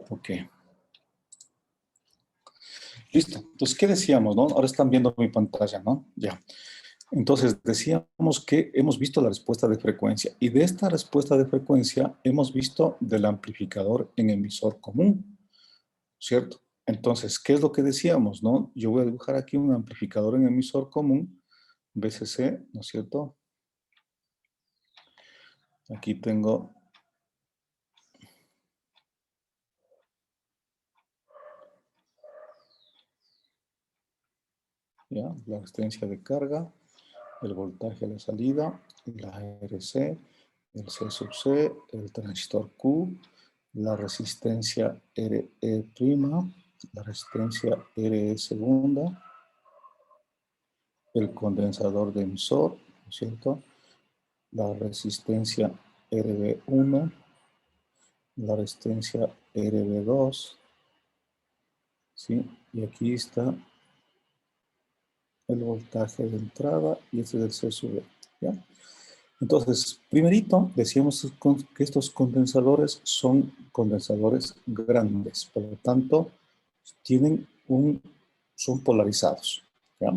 Ok. Listo. Entonces, ¿qué decíamos, no? Ahora están viendo mi pantalla, ¿no? Ya. Entonces, decíamos que hemos visto la respuesta de frecuencia. Y de esta respuesta de frecuencia hemos visto del amplificador en emisor común, ¿cierto? Entonces, ¿qué es lo que decíamos, no? Yo voy a dibujar aquí un amplificador en emisor común, VCC, ¿no es cierto? Aquí tengo... ¿ya? La resistencia de carga, el voltaje a la salida, la RC, el C sub C, el transistor Q, la resistencia RE', la resistencia RE segunda, el condensador de emisor, ¿no es cierto? La resistencia RB1, la resistencia RB2, ¿sí? Y aquí está el voltaje de entrada y este es el C sub E, ¿ya? Entonces, primerito, decíamos que estos condensadores son condensadores grandes, por lo tanto, son polarizados, ¿ya?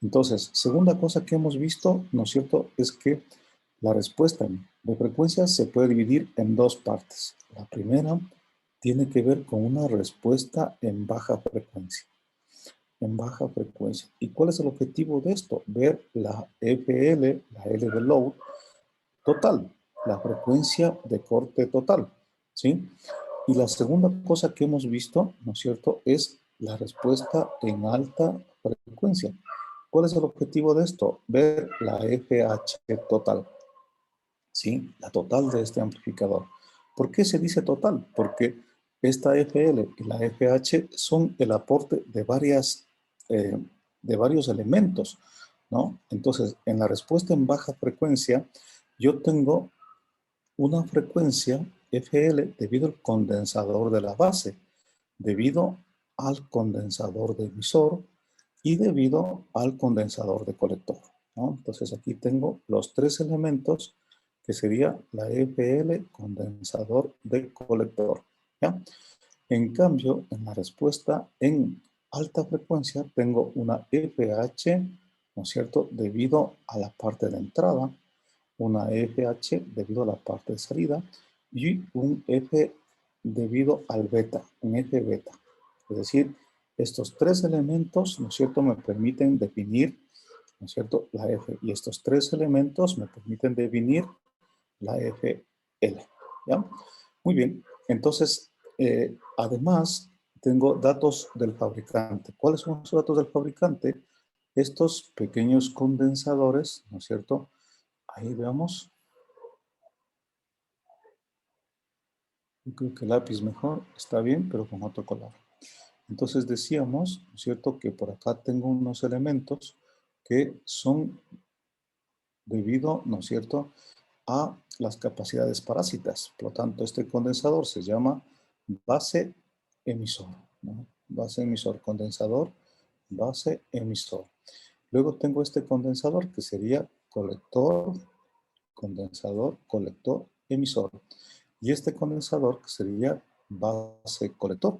Entonces, segunda cosa que hemos visto, ¿no es cierto?, es que la respuesta de frecuencia se puede dividir en dos partes. La primera tiene que ver con una respuesta en baja frecuencia. En baja frecuencia. ¿Y cuál es el objetivo de esto? Ver la FL, la L de load, total, la frecuencia de corte total, ¿sí? Y la segunda cosa que hemos visto, ¿no es cierto?, es la respuesta en alta frecuencia. ¿Cuál es el objetivo de esto? Ver la FH total, ¿sí? La total de este amplificador. ¿Por qué se dice total? Porque esta FL y la FH son el aporte de varios elementos, ¿no? Entonces, en la respuesta en baja frecuencia, yo tengo una frecuencia FL debido al condensador de la base, debido al condensador de emisor y debido al condensador de colector, ¿no? Entonces aquí tengo los tres elementos que sería la FL, condensador de colector, ¿ya? En cambio, en la respuesta en alta frecuencia tengo una FH, ¿no es cierto?, debido a la parte de entrada, una FH debido a la parte de salida y un F debido al beta, un F beta. Es decir, estos tres elementos, ¿no es cierto?, me permiten definir, ¿no es cierto?, la F. Y estos tres elementos me permiten definir la FL. ¿Ya? Muy bien. Entonces, además, tengo datos del fabricante. ¿Cuáles son los datos del fabricante? Estos pequeños condensadores, ¿no es cierto? Ahí veamos. Yo creo que el lápiz mejor está bien, pero con otro color. Entonces decíamos, ¿no es cierto?, que por acá tengo unos elementos que son debido, ¿no es cierto?, a las capacidades parásitas. Por lo tanto, este condensador se llama base emisor, ¿no? Base emisor, condensador, base emisor. Luego tengo este condensador que sería colector, condensador, colector, emisor. Y este condensador que sería base colector.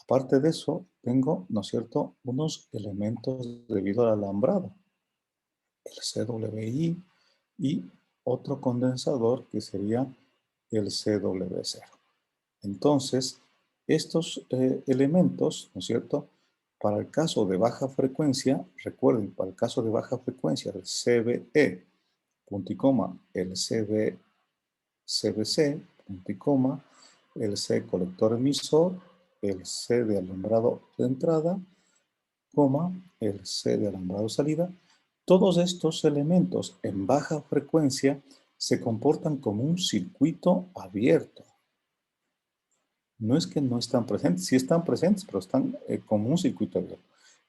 Aparte de eso, tengo, ¿no es cierto?, unos elementos debido al alambrado, el CWI y otro condensador que sería el CW0. Entonces, estos elementos, ¿no es cierto?, para el caso de baja frecuencia, recuerden, para el caso de baja frecuencia, el CBE, punto y coma, el CBC, punto y coma, el C colector emisor, el C de alumbrado de entrada, coma, el C de alumbrado salida. Todos estos elementos en baja frecuencia se comportan como un circuito abierto. No es que no están presentes, sí están presentes, pero están como un circuito abierto.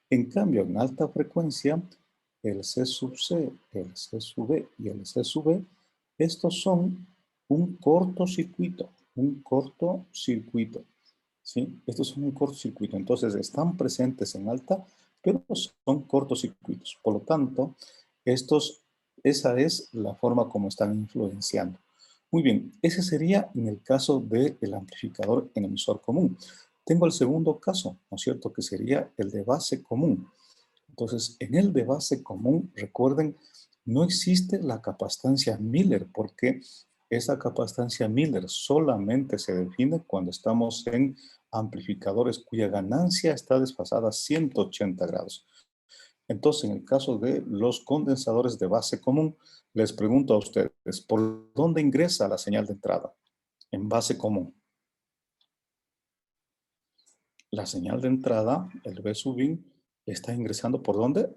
En cambio, en alta frecuencia, el C sub C, el C sub E y el C sub E, estos son un cortocircuito, ¿sí? Estos son un cortocircuito, entonces están presentes en alta, pero son cortocircuitos. Por lo tanto, esa es la forma como están influenciando. Muy bien, ese sería en el caso del amplificador en emisor común. Tengo el segundo caso, ¿no es cierto?, que sería el de base común. Entonces, en el de base común, recuerden, no existe la capacitancia Miller, porque esa capacitancia Miller solamente se define cuando estamos en amplificadores cuya ganancia está desfasada a 180 grados. Entonces, en el caso de los condensadores de base común, les pregunto a ustedes, ¿por dónde ingresa la señal de entrada? En base común. La señal de entrada, el B sub in, está ingresando ¿por dónde?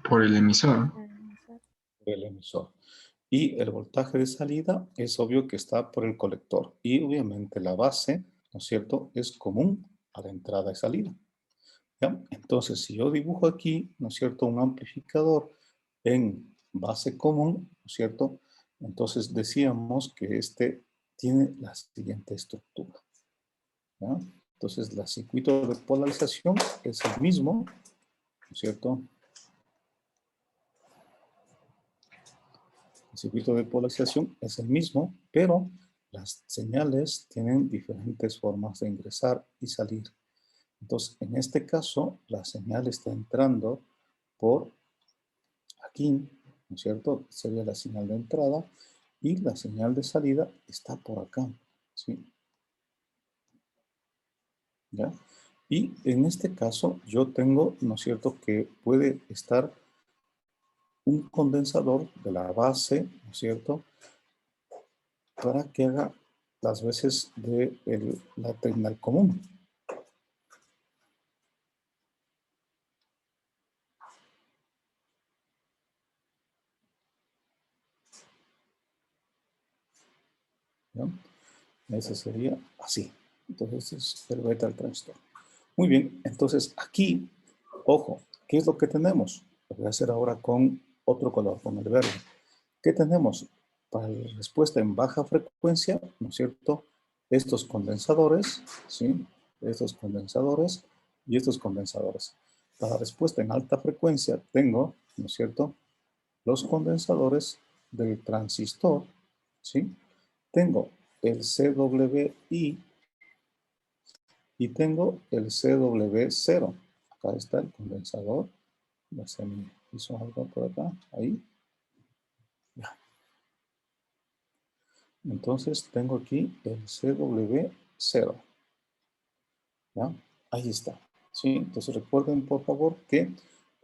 Por el emisor. Por el emisor. Y el voltaje de salida es obvio que está por el colector. Y obviamente la base, ¿no es cierto?, es común a la entrada y salida. ¿Ya? Entonces, si yo dibujo aquí, ¿no es cierto?, un amplificador en base común, ¿no es cierto?, entonces decíamos que este tiene la siguiente estructura. ¿Ya? Entonces, el circuito de polarización es el mismo, ¿no es cierto? El circuito de polarización es el mismo, pero las señales tienen diferentes formas de ingresar y salir. Entonces, en este caso, la señal está entrando por aquí, ¿no es cierto? Sería la señal de entrada y la señal de salida está por acá, ¿sí? ¿Ya? Y en este caso yo tengo, ¿no es cierto?, que puede estar un condensador de la base, ¿no es cierto?, para que haga las veces de la terminal común. ¿Ya? Ese sería así. Entonces es el beta del transistor. Muy bien, entonces aquí, ojo, ¿qué es lo que tenemos? Lo voy a hacer ahora con otro color, con el verde. ¿Qué tenemos? Para la respuesta en baja frecuencia, ¿no es cierto?, estos condensadores, ¿sí? Estos condensadores y estos condensadores. Para la respuesta en alta frecuencia tengo, ¿no es cierto?, los condensadores del transistor, ¿sí? Tengo el CWI y tengo el CW0. Acá está el condensador. Ya se me hizo algo por acá, ahí. Ya. Entonces tengo aquí el CW0. ¿Ya? Ahí está. ¿Sí? Entonces recuerden por favor que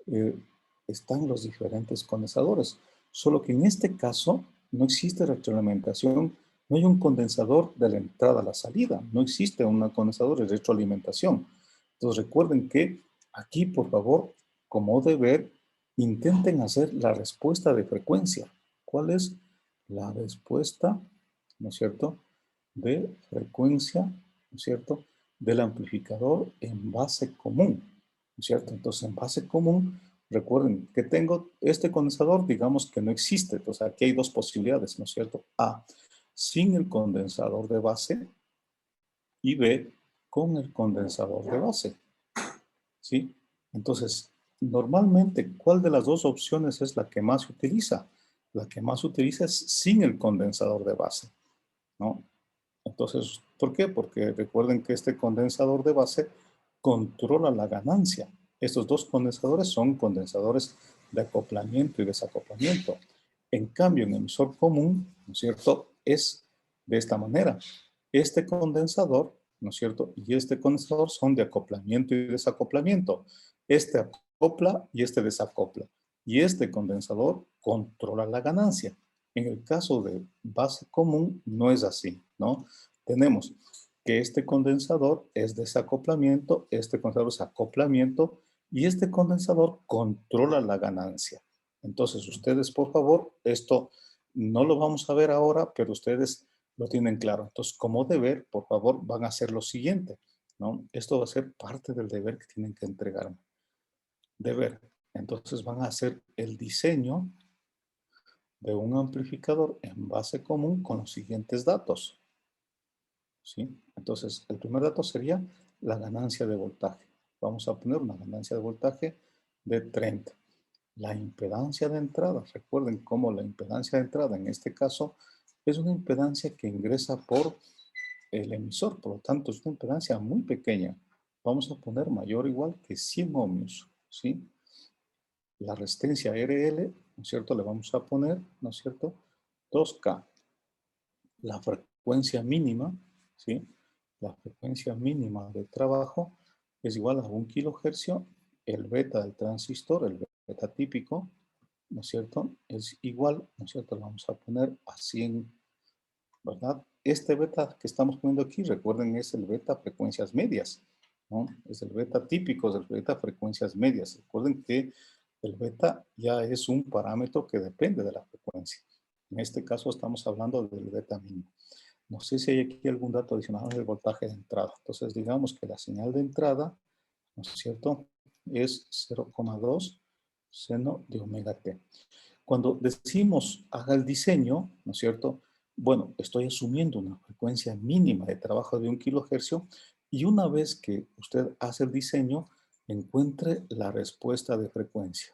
eh, están los diferentes condensadores. Solo que en este caso no existe retroalimentación, no hay un condensador de la entrada a la salida, no existe un condensador de retroalimentación. Entonces recuerden que aquí, por favor, como deber, intenten hacer la respuesta de frecuencia. ¿Cuál es la respuesta, no es cierto, de frecuencia, no es cierto, del amplificador en base común, ¿no es cierto? Entonces, en base común, recuerden que tengo este condensador, digamos que no existe. Entonces, aquí hay dos posibilidades, ¿no es cierto? A, sin el condensador de base, y B, con el condensador de base, ¿sí? Entonces, normalmente, ¿cuál de las dos opciones es la que más se utiliza? La que más se utiliza es sin el condensador de base, ¿no? Entonces, ¿por qué? Porque recuerden que este condensador de base controla la ganancia. Estos dos condensadores son condensadores de acoplamiento y desacoplamiento. En cambio, en emisor común, ¿no es cierto?, es de esta manera. Este condensador, ¿no es cierto?, y este condensador son de acoplamiento y desacoplamiento. Este acopla y este desacopla. Y este condensador controla la ganancia. En el caso de base común no es así, ¿no? Tenemos que este condensador es desacoplamiento, este condensador es acoplamiento y este condensador controla la ganancia. Entonces, ustedes, por favor, esto no lo vamos a ver ahora, pero ustedes lo tienen claro. Entonces, como deber, por favor, van a hacer lo siguiente, ¿no? Esto va a ser parte del deber que tienen que entregarme. Deber. Entonces, van a hacer el diseño de un amplificador en base común con los siguientes datos, ¿sí? Entonces, el primer dato sería la ganancia de voltaje. Vamos a poner una ganancia de voltaje de 30. La impedancia de entrada, recuerden cómo la impedancia de entrada en este caso es una impedancia que ingresa por el emisor, por lo tanto es una impedancia muy pequeña. Vamos a poner mayor o igual que 100 ohmios, ¿sí? La resistencia RL, ¿no es cierto? Le vamos a poner, ¿no es cierto? 2K. La frecuencia mínima, ¿sí? La frecuencia mínima de trabajo es igual a 1 kilohercio. El beta del transistor, el beta típico, ¿no es cierto? Es igual, ¿no es cierto? Lo vamos a poner a 100, ¿verdad? Este beta que estamos poniendo aquí, recuerden, es el beta frecuencias medias, ¿no? Es el beta típico del beta frecuencias medias. Recuerden que el beta ya es un parámetro que depende de la frecuencia. En este caso estamos hablando del beta mínimo. No sé si hay aquí algún dato adicional del voltaje de entrada. Entonces, digamos que la señal de entrada, ¿no es cierto?, es 0,2 seno de omega t. Cuando decimos haga el diseño, ¿no es cierto? Bueno, estoy asumiendo una frecuencia mínima de trabajo de 1 kilohercio y una vez que usted hace el diseño, encuentre la respuesta de frecuencia.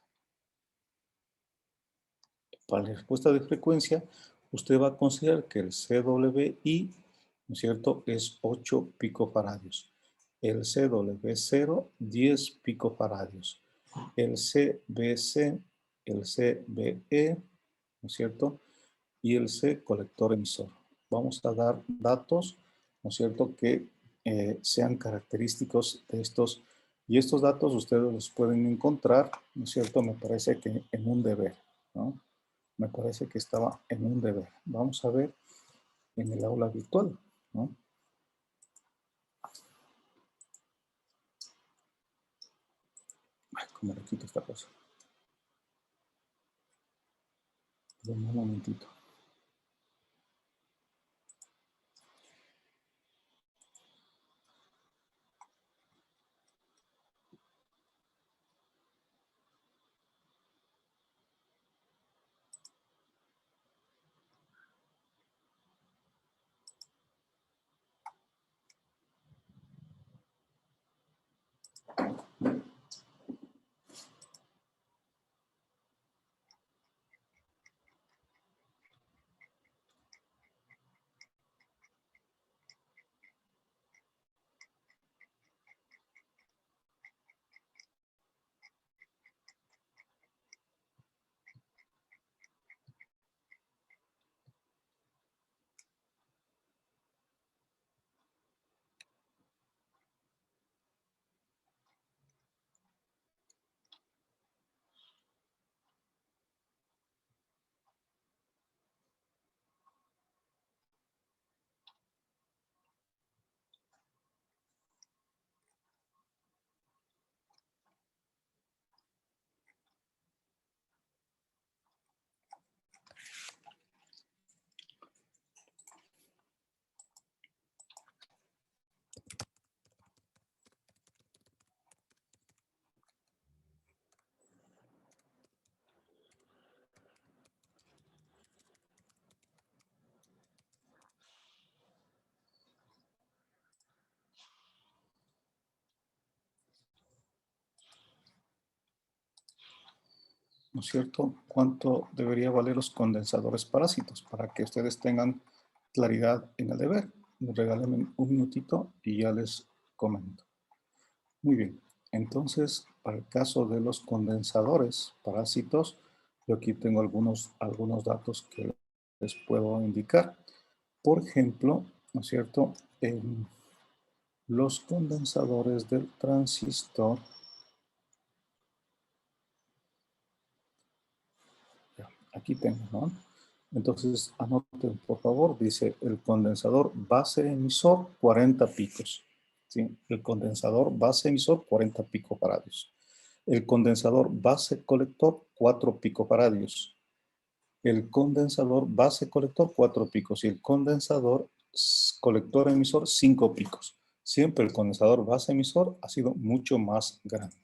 Para la respuesta de frecuencia, usted va a considerar que el CWI, ¿no es cierto?, es 8 picofaradios. El CW0, 10 picofaradios. El CBC, el CBE, ¿no es cierto?, y el C, colector emisor. Vamos a dar datos, ¿no es cierto?, que sean característicos de estos. Y estos datos ustedes los pueden encontrar, ¿no es cierto?, me parece que en un deber, ¿no? Me parece que estaba en un deber. Vamos a ver en el aula virtual, ¿no? Ay, ¿cómo le quito esta cosa? Dame un momentito. ¿No es cierto? ¿Cuánto debería valer los condensadores parásitos? Para que ustedes tengan claridad en el deber. Regálenme un minutito y ya les comento. Muy bien. Entonces, para el caso de los condensadores parásitos, yo aquí tengo algunos datos que les puedo indicar. Por ejemplo, ¿no es cierto? En los condensadores del transistor, aquí tengo, ¿no? Entonces, anoten, por favor, dice el condensador base emisor 40 picos. ¿Sí? El condensador base emisor 40 picofaradios. El condensador base colector 4 picofaradios. El condensador base colector 4 picos y el condensador colector emisor 5 picos. Siempre el condensador base emisor ha sido mucho más grande.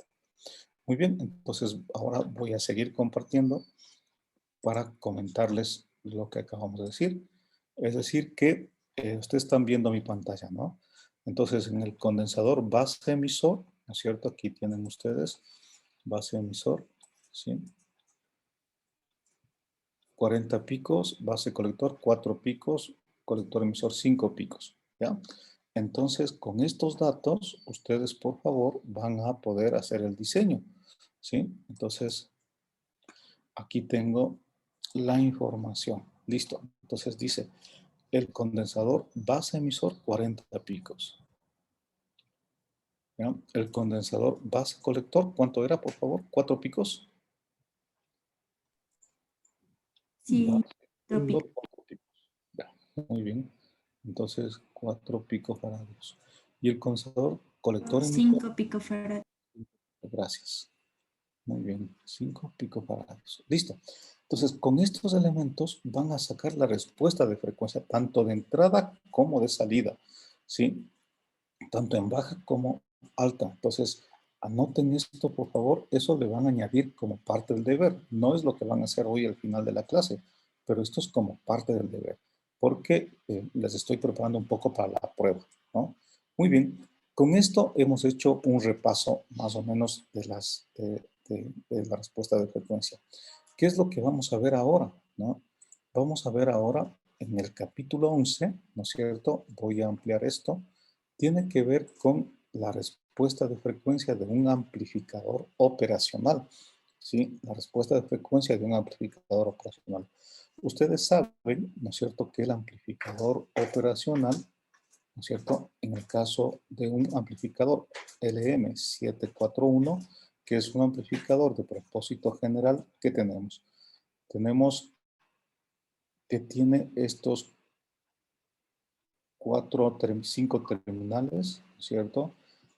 Muy bien, entonces ahora voy a seguir compartiendo para comentarles lo que acabamos de decir. Es decir, que ustedes están viendo mi pantalla, ¿no? Entonces, en el condensador base emisor, ¿no es cierto? Aquí tienen ustedes base emisor, ¿sí? 40 picos, base colector 4 picos, colector emisor 5 picos, ¿ya? Entonces, con estos datos, ustedes, por favor, van a poder hacer el diseño, ¿sí? Entonces, aquí tengo la información. Listo. Entonces dice, el condensador base emisor 40 picos. ¿Ya? El condensador base colector, ¿cuánto era, por favor? 4 picos. Sí, Base, 4 picos. 4 picos. Ya, muy bien. Entonces, 4 picofarados. Y el condensador colector emisor. 5 picofarados. Gracias. Muy bien, 5 picofarados. Listo. Entonces, con estos elementos van a sacar la respuesta de frecuencia tanto de entrada como de salida, ¿sí? Tanto en baja como alta. Entonces, anoten esto, por favor. Eso le van a añadir como parte del deber. No es lo que van a hacer hoy al final de la clase, pero esto es como parte del deber, porque les estoy preparando un poco para la prueba, ¿no? Muy bien. Con esto hemos hecho un repaso más o menos de la respuesta de frecuencia. ¿Qué es lo que vamos a ver ahora, no? Vamos a ver ahora en el capítulo 11, ¿no es cierto? Voy a ampliar esto. Tiene que ver con la respuesta de frecuencia de un amplificador operacional, ¿sí? La respuesta de frecuencia de un amplificador operacional. Ustedes saben, ¿no es cierto?, que el amplificador operacional, ¿no es cierto?, en el caso de un amplificador LM741, que es un amplificador de propósito general, ¿qué tenemos? Tenemos que tiene estos 5 terminales, ¿cierto?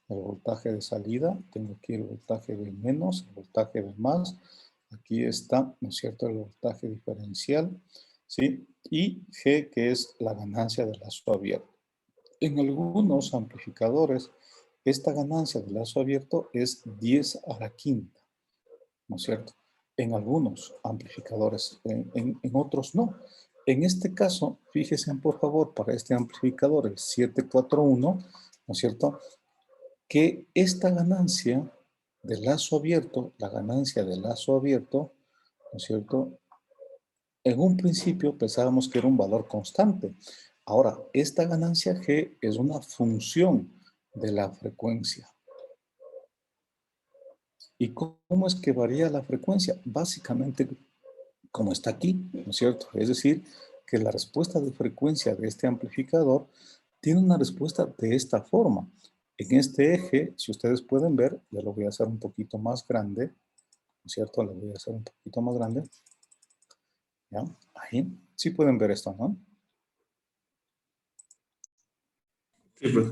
El voltaje de salida, tengo aquí el voltaje de menos, el voltaje de más, aquí está, ¿no es cierto?, el voltaje diferencial, ¿sí? Y G, que es la ganancia de lazo abierto. En algunos amplificadores, esta ganancia de lazo abierto es 10 a la quinta, ¿no es cierto? En algunos amplificadores, en otros no. En este caso, fíjense por favor, para este amplificador, el 741, ¿no es cierto?, que esta ganancia de lazo abierto, la ganancia de lazo abierto, ¿no es cierto?, en un principio pensábamos que era un valor constante. Ahora, esta ganancia G es una función de la frecuencia. ¿Y cómo es que varía la frecuencia? Básicamente, como está aquí, ¿no es cierto? Es decir, que la respuesta de frecuencia de este amplificador tiene una respuesta de esta forma. En este eje, si ustedes pueden ver, ya lo voy a hacer un poquito más grande, ¿no es cierto? Lo voy a hacer un poquito más grande. ¿Ya? Ahí. Sí pueden ver esto, ¿no? Sí, pues.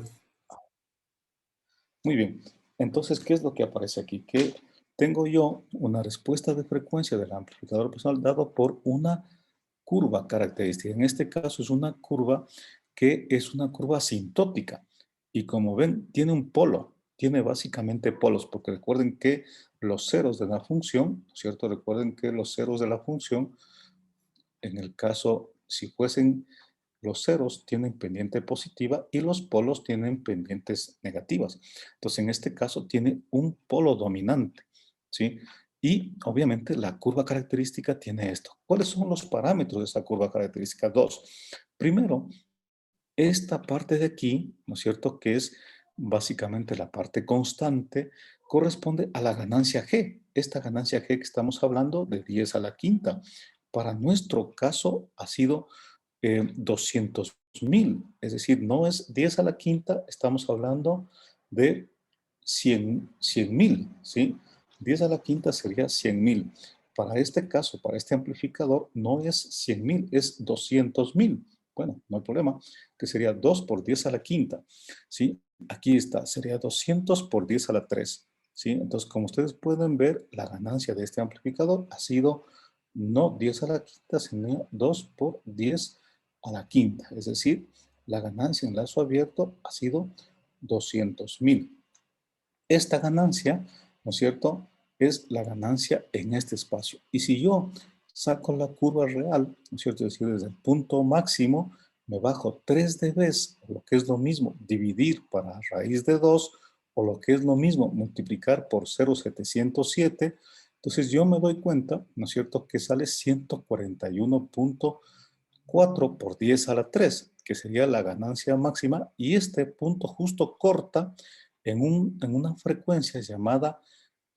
Muy bien. Entonces, ¿qué es lo que aparece aquí? Que tengo yo una respuesta de frecuencia del amplificador personal dado por una curva característica. En este caso es una curva que es una curva asintótica. Y como ven, tiene un polo. Tiene básicamente polos, porque recuerden que los ceros de la función, ¿no es cierto? Recuerden que los ceros de la función, en el caso, si fuesen los ceros tienen pendiente positiva y los polos tienen pendientes negativas. Entonces, en este caso tiene un polo dominante, ¿sí? Y obviamente la curva característica tiene esto. ¿Cuáles son los parámetros de esa curva característica? Dos. Primero, esta parte de aquí, ¿no es cierto?, que es básicamente la parte constante, corresponde a la ganancia G. Esta ganancia G que estamos hablando de 10 a la quinta. Para nuestro caso ha sido 200.000, es decir, no es 10 a la quinta, estamos hablando de 100.000, ¿sí? 10 a la quinta sería 100.000. Para este caso, para este amplificador, no es 100.000, es 200.000. Bueno, no hay problema, que sería 2 por 10 a la quinta, ¿sí? Aquí está, sería 200 por 10 a la 3, ¿sí? Entonces, como ustedes pueden ver, la ganancia de este amplificador ha sido no 10 a la quinta, sino 2 por 10 a la quinta. Es decir, la ganancia en lazo abierto ha sido 200.000. Esta ganancia, ¿no es cierto?, es la ganancia en este espacio. Y si yo saco la curva real, ¿no es cierto?, es decir, desde el punto máximo, me bajo 3 dB, o lo que es lo mismo, dividir para raíz de 2, o lo que es lo mismo, multiplicar por 0,707, Entonces yo me doy cuenta, ¿no es cierto?, que sale 141.4 por 10 a la 3, que sería la ganancia máxima, y este punto justo corta en una frecuencia llamada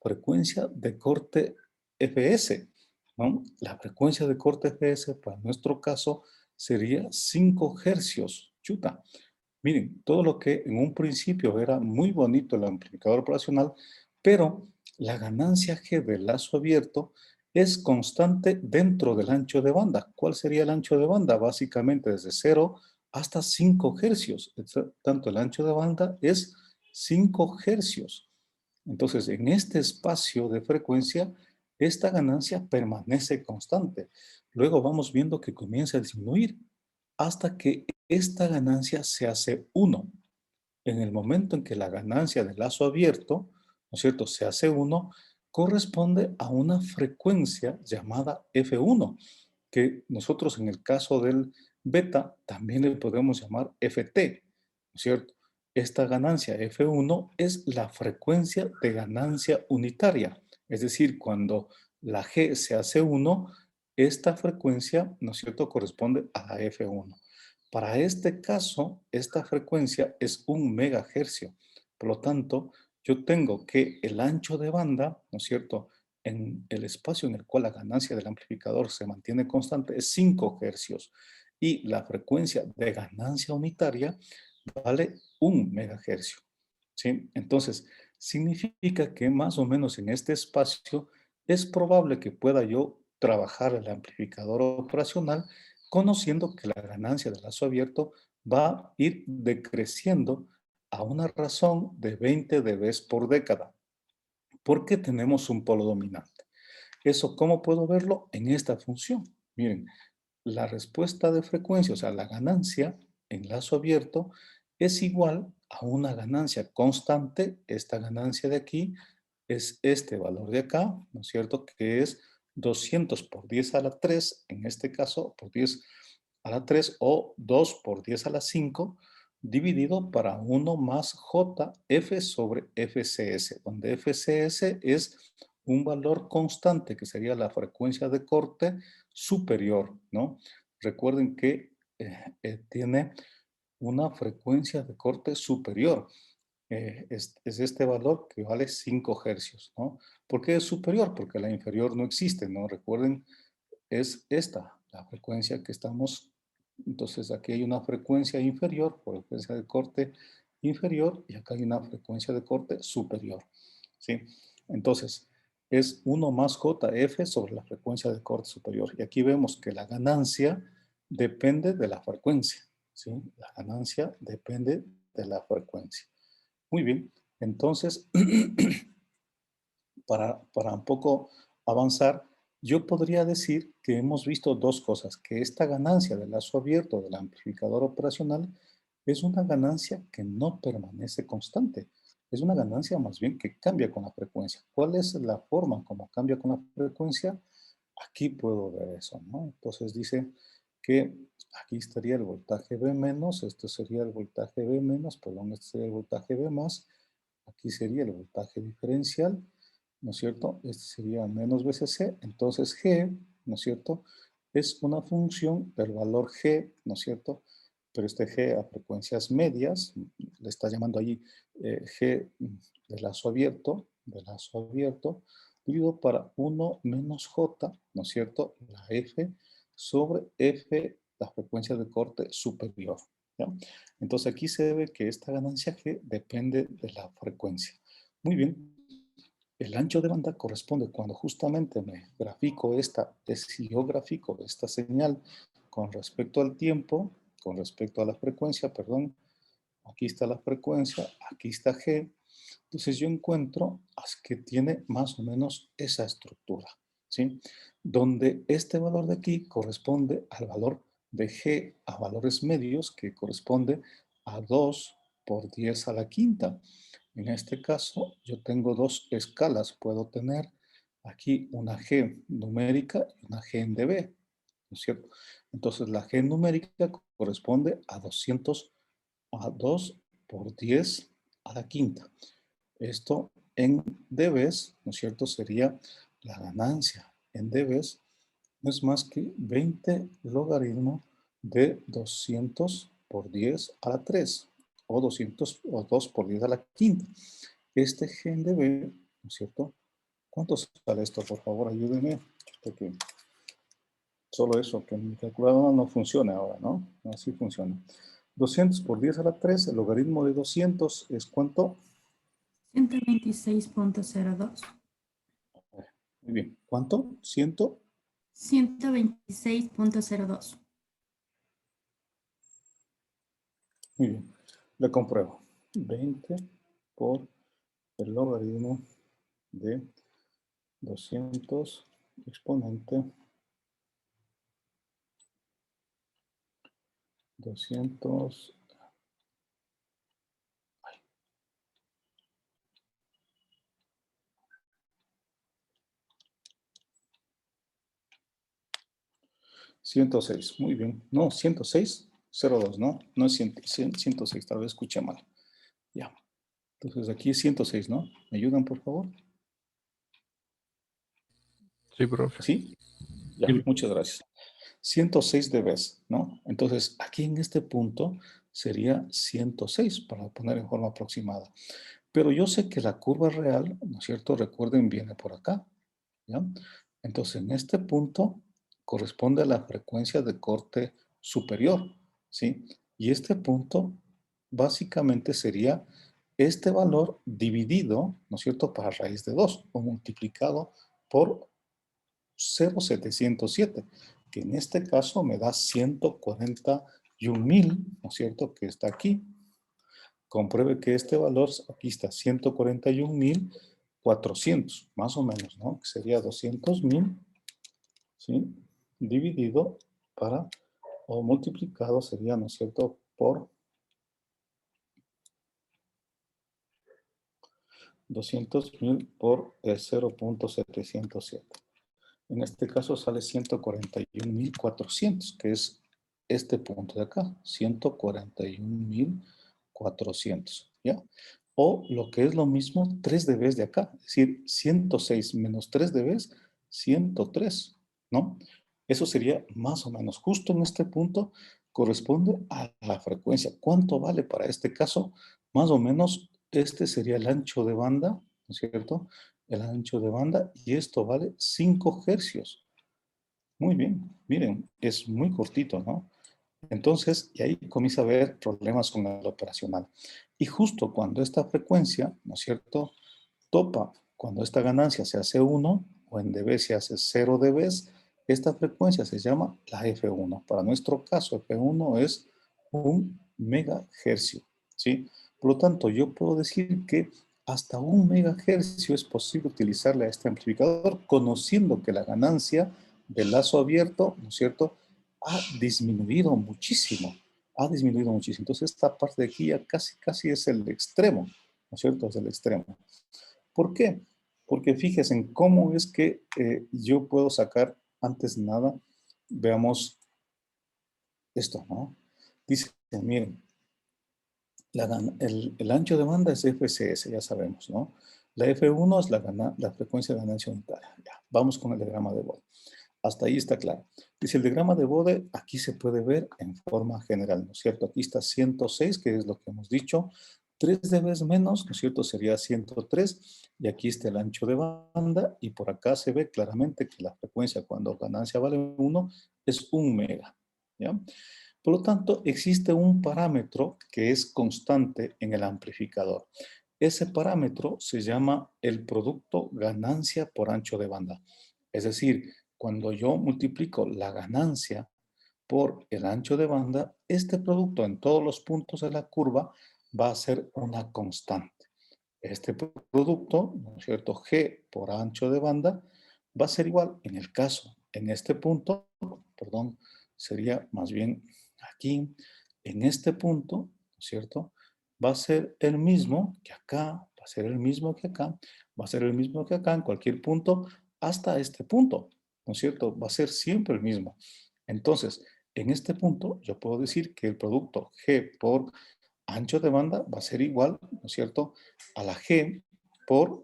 frecuencia de corte FS, ¿no? La frecuencia de corte FS para nuestro caso sería 5 hercios. Chuta. Miren, todo lo que en un principio era muy bonito el amplificador operacional, pero la ganancia G del lazo abierto es constante dentro del ancho de banda. ¿Cuál sería el ancho de banda? Básicamente desde 0 hasta 5 hercios. Tanto el ancho de banda es 5 hercios. Entonces, en este espacio de frecuencia, esta ganancia permanece constante. Luego vamos viendo que comienza a disminuir hasta que esta ganancia se hace 1. En el momento en que la ganancia del lazo abierto, ¿no es cierto?, se hace 1, corresponde a una frecuencia llamada F1, que nosotros en el caso del beta también le podemos llamar FT, ¿no es cierto? Esta ganancia F1 es la frecuencia de ganancia unitaria, es decir, cuando la G se hace 1, esta frecuencia, ¿no es cierto?, corresponde a la F1. Para este caso, esta frecuencia es 1 megahercio. Por lo tanto, yo tengo que el ancho de banda, ¿no es cierto?, en el espacio en el cual la ganancia del amplificador se mantiene constante es 5 hercios y la frecuencia de ganancia unitaria vale 1 megahercio. ¿Sí? Entonces, significa que más o menos en este espacio es probable que pueda yo trabajar el amplificador operacional conociendo que la ganancia del lazo abierto va a ir decreciendo a una razón de 20 dB por década, porque tenemos un polo dominante. ¿Eso cómo puedo verlo? En esta función. Miren, la respuesta de frecuencia, o sea, la ganancia en lazo abierto, es igual a una ganancia constante. Esta ganancia de aquí es este valor de acá, ¿no es cierto?, que es 200 por 10 a la 3, en este caso por 10 a la 3 o 2 por 10 a la 5, dividido para 1 más JF sobre FCS, donde FCS es un valor constante, que sería la frecuencia de corte superior, ¿no? Recuerden que tiene una frecuencia de corte superior. Es este valor que vale 5 hercios, ¿no? ¿Por qué es superior? Porque la inferior no existe, ¿no? Recuerden, es esta, la frecuencia que estamos. Entonces aquí hay una frecuencia inferior, frecuencia de corte inferior, y acá hay una frecuencia de corte superior, ¿sí? Entonces, es 1 más JF sobre la frecuencia de corte superior. Y aquí vemos que la ganancia depende de la frecuencia, ¿sí? La ganancia depende de la frecuencia. Muy bien, entonces, para un poco avanzar, yo podría decir que hemos visto dos cosas, que esta ganancia del lazo abierto del amplificador operacional es una ganancia que no permanece constante, es una ganancia más bien que cambia con la frecuencia. ¿Cuál es la forma como cambia con la frecuencia? Aquí puedo ver eso, ¿no? Entonces dice que aquí estaría el voltaje V menos, esto sería el voltaje V menos, perdón, este sería el voltaje V más, aquí sería el voltaje diferencial, ¿no es cierto? Este sería menos VCC, entonces G, ¿no es cierto?, es una función del valor G, ¿no es cierto?, pero este G a frecuencias medias, le está llamando allí G de lazo abierto, dividido para 1 menos J, ¿no es cierto?, la F sobre F, la frecuencia de corte superior, ¿ya? Entonces aquí se ve que esta ganancia G depende de la frecuencia. Muy bien. El ancho de banda corresponde cuando justamente me grafico si yo grafico esta señal con respecto al tiempo, con respecto a la frecuencia, perdón, aquí está la frecuencia, aquí está G, entonces yo encuentro que tiene más o menos esa estructura, ¿sí? Donde este valor de aquí corresponde al valor de G a valores medios, que corresponde a 2 por 10 a la quinta. En este caso, yo tengo dos escalas. Puedo tener aquí una G numérica y una G en dB, ¿no es cierto? Entonces, la G numérica corresponde a 2 por 10 a la quinta. Esto en dBs, ¿no es cierto?, sería la ganancia en dBs no es más que 20 logaritmo de 200 por 10 a la 3 o 200 o 2 por 10 a la quinta. Este G en dB, ¿no es cierto? ¿Cuánto sale esto? Por favor, ayúdenme. Porque solo eso, que mi calculadora no funciona ahora, ¿no? Así funciona. 200 por 10 a la 3, el logaritmo de 200 es ¿cuánto? 126.02. Muy bien. ¿Cuánto? 100. 126.02. Muy bien. Le compruebo. 20 por el logaritmo de 200 exponente 200. 106, muy bien. No, 106.02, ¿no? No es 106, tal vez escuché mal. Ya. Entonces aquí es 106, ¿no? ¿Me ayudan, por favor? Sí, profe. ¿Sí? Ya, Sí. muchas gracias. 106 dBs, ¿no? Entonces, aquí en este punto sería 106 para poner en forma aproximada. Pero yo sé que la curva real, ¿no es cierto? Recuerden, viene por acá, ¿ya? Entonces, en este punto corresponde a la frecuencia de corte superior, ¿sí? Y este punto básicamente sería este valor dividido, ¿no es cierto?, para raíz de 2 o multiplicado por 0,707, que en este caso me da 141.000, ¿no es cierto?, que está aquí. Compruebe que este valor, aquí está, 141.400, más o menos, ¿no? Que sería 200.000, ¿sí? Dividido para, o multiplicado sería, ¿no es cierto?, por 200.000 por 0,707. En este caso sale 141.400, que es este punto de acá, 141.400, ¿ya? O lo que es lo mismo, 3 dB de acá, es decir, 106 menos 3 dB, 103, ¿no? Eso sería más o menos justo en este punto, corresponde a la frecuencia. ¿Cuánto vale para este caso? Más o menos este sería el ancho de banda, ¿no es cierto? El ancho de banda, y esto vale 5 hercios. Muy bien, miren, es muy cortito, ¿no? Entonces, y ahí comienza a haber problemas con el operacional. Y justo cuando esta frecuencia, ¿no es cierto?, topa, cuando esta ganancia se hace 1, o en dB se hace 0 dB, esta frecuencia se llama la F1. Para nuestro caso, F1 es 1 megahercio, ¿sí? Por lo tanto, yo puedo decir que hasta 1 megahercio es posible utilizarle a este amplificador, conociendo que la ganancia del lazo abierto, ¿no es cierto?, ha disminuido muchísimo. Ha disminuido muchísimo. Entonces, esta parte de aquí ya casi es el extremo, ¿no es cierto? Es el extremo. ¿Por qué? Porque fíjense en cómo es que yo puedo sacar, antes de nada, veamos esto, ¿no? Dice, miren, el ancho de banda es FCS, ya sabemos, ¿no? La F1 es la frecuencia de ganancia unitaria. Ya, vamos con el diagrama de Bode. Hasta ahí está claro. Dice el diagrama de Bode, aquí se puede ver en forma general, ¿no es cierto? Aquí está 106, que es lo que hemos dicho. 3 dB menos, ¿no es cierto? Sería 103. Y aquí está el ancho de banda. Y por acá se ve claramente que la frecuencia cuando ganancia vale 1 es 1 mega. ¿Ya? Por lo tanto, existe un parámetro que es constante en el amplificador. Ese parámetro se llama el producto ganancia por ancho de banda. Es decir, cuando yo multiplico la ganancia por el ancho de banda, este producto en todos los puntos de la curva va a ser una constante. Este producto, ¿no es cierto?, G por ancho de banda, va a ser igual en el caso, en este punto, perdón, sería más bien aquí, en este punto, ¿no es cierto?, va a ser el mismo que acá, va a ser el mismo que acá, va a ser el mismo que acá en cualquier punto, hasta este punto, ¿no es cierto? Va a ser siempre el mismo. Entonces, en este punto, yo puedo decir que el producto G por ancho de banda va a ser igual, ¿no es cierto?, a la G por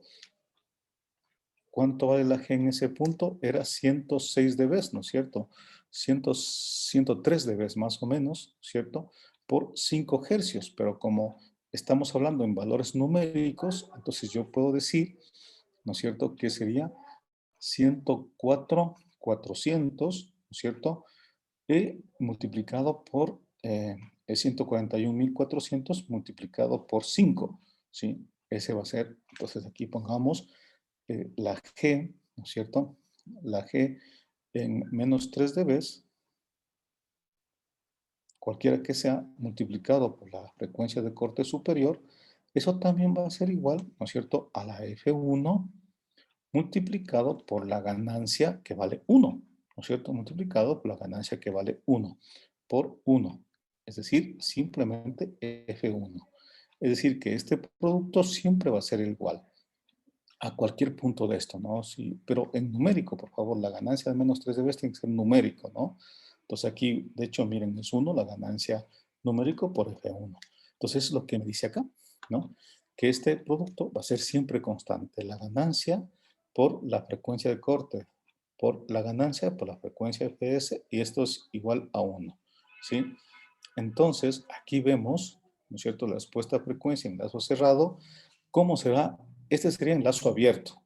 ¿cuánto vale la G en ese punto? Era 106 dB, ¿no es cierto? 103 dB más o menos, ¿cierto? Por 5 hercios, pero como estamos hablando en valores numéricos, entonces yo puedo decir, ¿no es cierto?, que sería 104.400, ¿no es cierto?, multiplicado por 141.400 multiplicado por 5, ¿sí? Ese va a ser, entonces aquí pongamos la G, ¿no es cierto? La G en menos 3 dB, cualquiera que sea, multiplicado por la frecuencia de corte superior, eso también va a ser igual, ¿no es cierto?, a la F1 multiplicado por la ganancia que vale 1, ¿no es cierto? Multiplicado por la ganancia que vale 1 por 1, es decir, simplemente F1. Es decir, que este producto siempre va a ser igual a cualquier punto de esto, ¿no? Sí, pero en numérico, por favor, la ganancia de menos 3 dB tiene que ser numérico, ¿no? Entonces aquí, de hecho, miren, es 1 la ganancia numérico por F1. Entonces es lo que me dice acá, ¿no? Que este producto va a ser siempre constante. La ganancia por la frecuencia de corte, por la ganancia por la frecuencia Fs, y esto es igual a 1, ¿sí? Entonces, aquí vemos, ¿no es cierto?, la expuesta frecuencia en lazo cerrado. ¿Cómo será? Este sería en lazo abierto.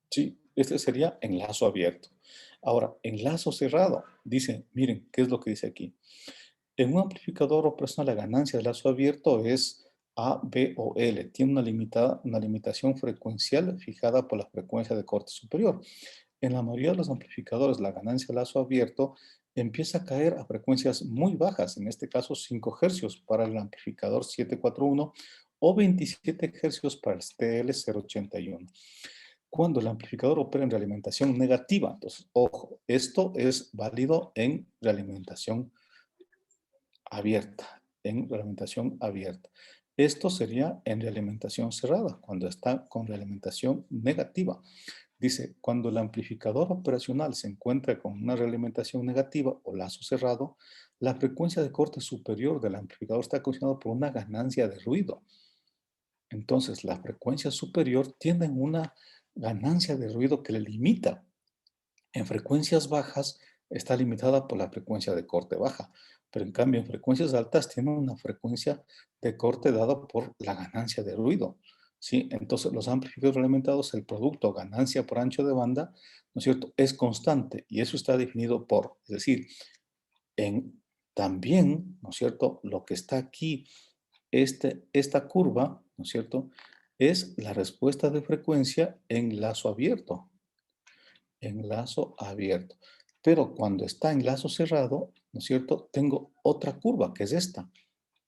Sí, este sería en lazo abierto. Ahora, en lazo cerrado, dice, miren, ¿qué es lo que dice aquí? En un amplificador operacional, la ganancia de lazo abierto es A, B o L. Tiene una limitación frecuencial fijada por la frecuencia de corte superior. En la mayoría de los amplificadores, la ganancia de lazo abierto empieza a caer a frecuencias muy bajas, en este caso 5 hercios para el amplificador 741 o 27 hercios para el TL081. Cuando el amplificador opera en realimentación negativa, entonces, ojo, esto es válido en realimentación abierta, en realimentación abierta. Esto sería en realimentación cerrada, cuando está con realimentación negativa. Dice, cuando el amplificador operacional se encuentra con una realimentación negativa o lazo cerrado, la frecuencia de corte superior del amplificador está condicionada por una ganancia de ruido. Entonces, la frecuencia superior tiene una ganancia de ruido que le limita. En frecuencias bajas está limitada por la frecuencia de corte baja, pero en cambio en frecuencias altas tiene una frecuencia de corte dada por la ganancia de ruido, ¿sí? Entonces los amplificadores realimentados, el producto ganancia por ancho de banda, ¿no es cierto?, es constante y eso está definido por, es decir, también, ¿no es cierto?, lo que está aquí, esta curva, ¿no es cierto?, es la respuesta de frecuencia en lazo abierto, en lazo abierto. Pero cuando está en lazo cerrado, ¿no es cierto?, tengo otra curva, que es esta.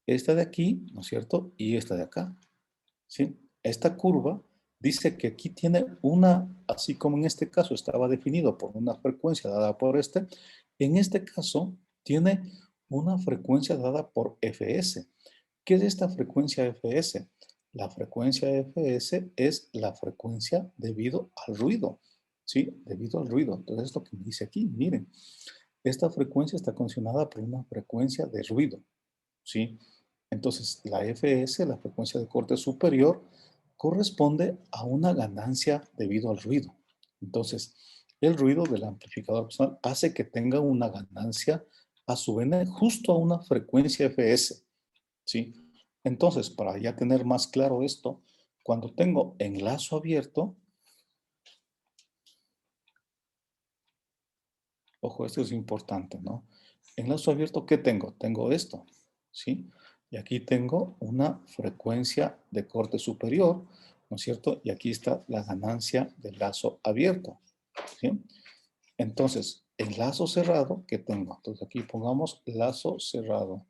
Esta de aquí, ¿no es cierto?, y esta de acá, ¿sí? Esta curva dice que aquí tiene una, así como en este caso estaba definido por una frecuencia dada por en este caso tiene una frecuencia dada por Fs. ¿Qué es esta frecuencia Fs? La frecuencia Fs es la frecuencia debido al ruido, ¿sí? Debido al ruido. Entonces, esto que me dice aquí, miren, esta frecuencia está condicionada por una frecuencia de ruido, ¿sí? Entonces, la Fs, la frecuencia de corte superior, corresponde a una ganancia debido al ruido. Entonces, el ruido del amplificador personal hace que tenga una ganancia a su vez justo a una frecuencia Fs, ¿sí? Entonces, para ya tener más claro esto, cuando tengo enlazo abierto, ojo, esto es importante, ¿no? Enlazo abierto, ¿qué tengo? Tengo esto, ¿sí? Y aquí tengo una frecuencia de corte superior, ¿no es cierto? Y aquí está la ganancia del lazo abierto, ¿sí? Entonces, en lazo cerrado, ¿qué tengo? Entonces aquí pongamos lazo cerrado.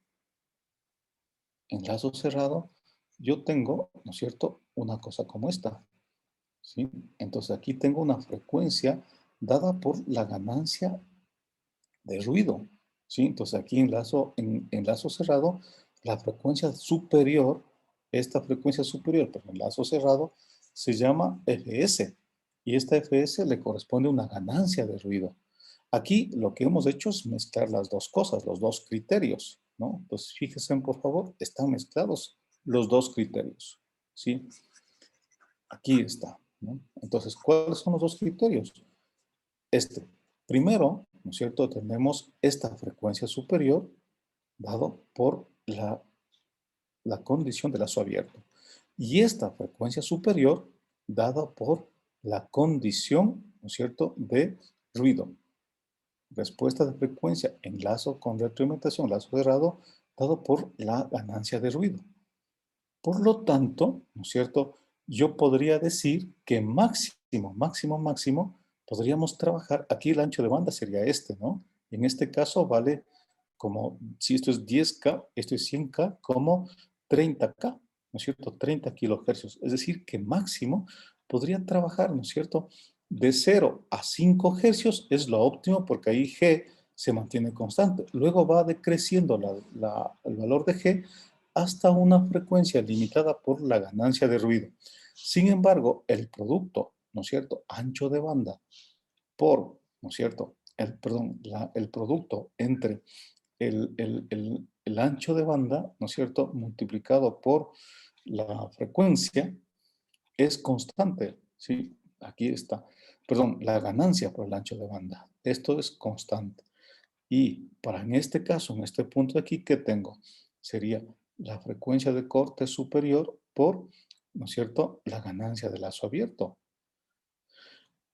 En lazo cerrado, yo tengo, ¿no es cierto?, una cosa como esta, ¿sí? Entonces aquí tengo una frecuencia dada por la ganancia de ruido, ¿sí? Entonces aquí en lazo cerrado, la frecuencia superior, esta frecuencia superior, pero en lazo cerrado, se llama Fs. Y esta Fs le corresponde una ganancia de ruido. Aquí lo que hemos hecho es mezclar las dos cosas, los dos criterios, ¿no? Entonces fíjense, por favor, están mezclados los dos criterios, ¿sí? Aquí está. ¿no? Entonces, ¿cuáles son los dos criterios? Primero, ¿no es cierto? Tenemos esta frecuencia superior dado por la condición de lazo abierto. Y esta frecuencia superior dada por la condición, ¿no es cierto?, de ruido. Respuesta de frecuencia en lazo con retroalimentación, lazo cerrado, dado por la ganancia de ruido. Por lo tanto, ¿no es cierto?, yo podría decir que máximo, podríamos trabajar, aquí el ancho de banda sería este, ¿no? En este caso vale como, si esto es 10K, esto es 100K, como 30K, ¿no es cierto? 30 kilohercios. Es decir, que máximo podría trabajar, ¿no es cierto? De 0 a 5 hercios es lo óptimo porque ahí G se mantiene constante. Luego va decreciendo el valor de G hasta una frecuencia limitada por la ganancia de ruido. Sin embargo, el producto, ¿no es cierto?, ancho de banda por, ¿no es cierto?, el producto entre el ancho de banda, ¿no es cierto?, multiplicado por la frecuencia es constante, ¿sí? Aquí está. Perdón, la ganancia por el ancho de banda. Esto es constante. Y para en este caso, en este punto de aquí, ¿qué tengo? Sería la frecuencia de corte superior por, ¿no es cierto?, la ganancia de lazo abierto.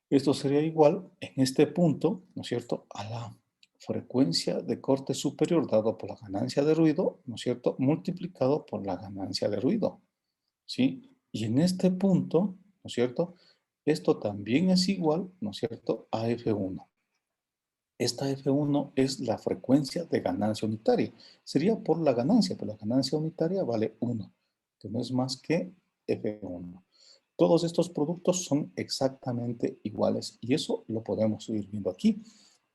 Esto sería igual en este punto, ¿no es cierto?, a la frecuencia de corte superior dado por la ganancia de ruido, ¿no es cierto?, multiplicado por la ganancia de ruido, ¿sí? Y en este punto, ¿no es cierto?, esto también es igual, ¿no es cierto?, a F1. Esta F1 es la frecuencia de ganancia unitaria. Sería por la ganancia, pero la ganancia unitaria vale 1, que no es más que F1. Todos estos productos son exactamente iguales y eso lo podemos ir viendo aquí.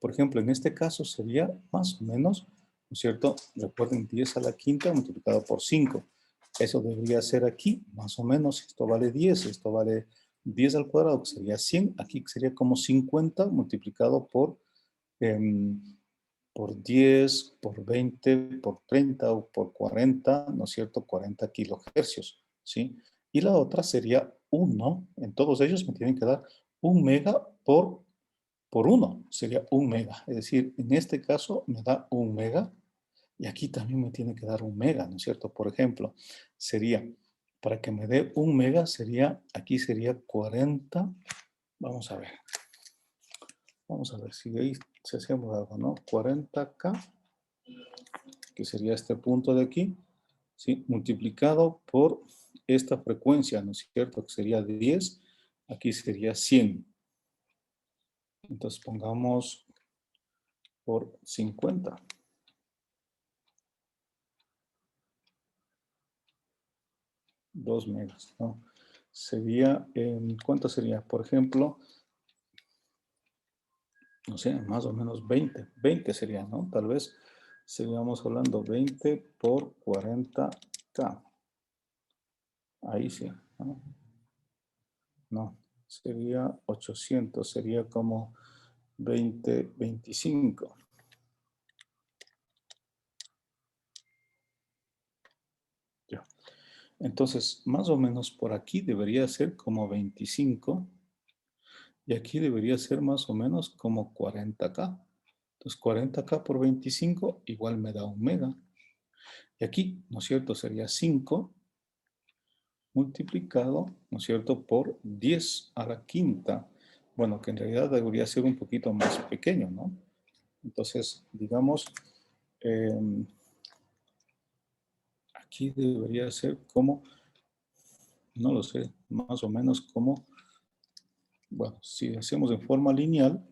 Por ejemplo, en este caso sería más o menos, ¿no es cierto? Recuerden 10 a la quinta multiplicado por 5. Eso debería ser aquí, más o menos, esto vale 10, esto vale 10 al cuadrado, que sería 100. Aquí sería como 50 multiplicado por 10, por 20, por 30 o por 40, ¿no es cierto? 40 kilohercios, ¿sí? Y la otra sería 1, en todos ellos me tienen que dar 1 mega por 1, sería 1 mega. Es decir, en este caso me da 1 mega y aquí también me tiene que dar 1 mega, ¿no es cierto? Por ejemplo, sería, para que me dé 1 mega, aquí sería 40, vamos a ver. Vamos a ver si ahí se hacemos algo, ¿no? 40K, que sería este punto de aquí, ¿sí? Multiplicado por esta frecuencia, ¿no es cierto? Que sería 10, aquí sería 100. Entonces pongamos por 50. Dos megas, ¿no? Sería, ¿cuánto sería? Por ejemplo, no sé, más o menos 20. 20 sería, ¿no? Tal vez seguíamos hablando 20 por 40K. Ahí sí, ¿no? No, sería 800, sería como 20, 25. Ya. Entonces, más o menos por aquí debería ser como 25 y aquí debería ser más o menos como 40K. Entonces, 40K por 25 igual me da 1 mega. Y aquí, ¿no es cierto? Sería 5 multiplicado, ¿no es cierto?, por 10 a la quinta. Bueno, que en realidad debería ser un poquito más pequeño, ¿no? Entonces, digamos, aquí debería ser como, no lo sé, más o menos como, bueno, si hacemos en forma lineal,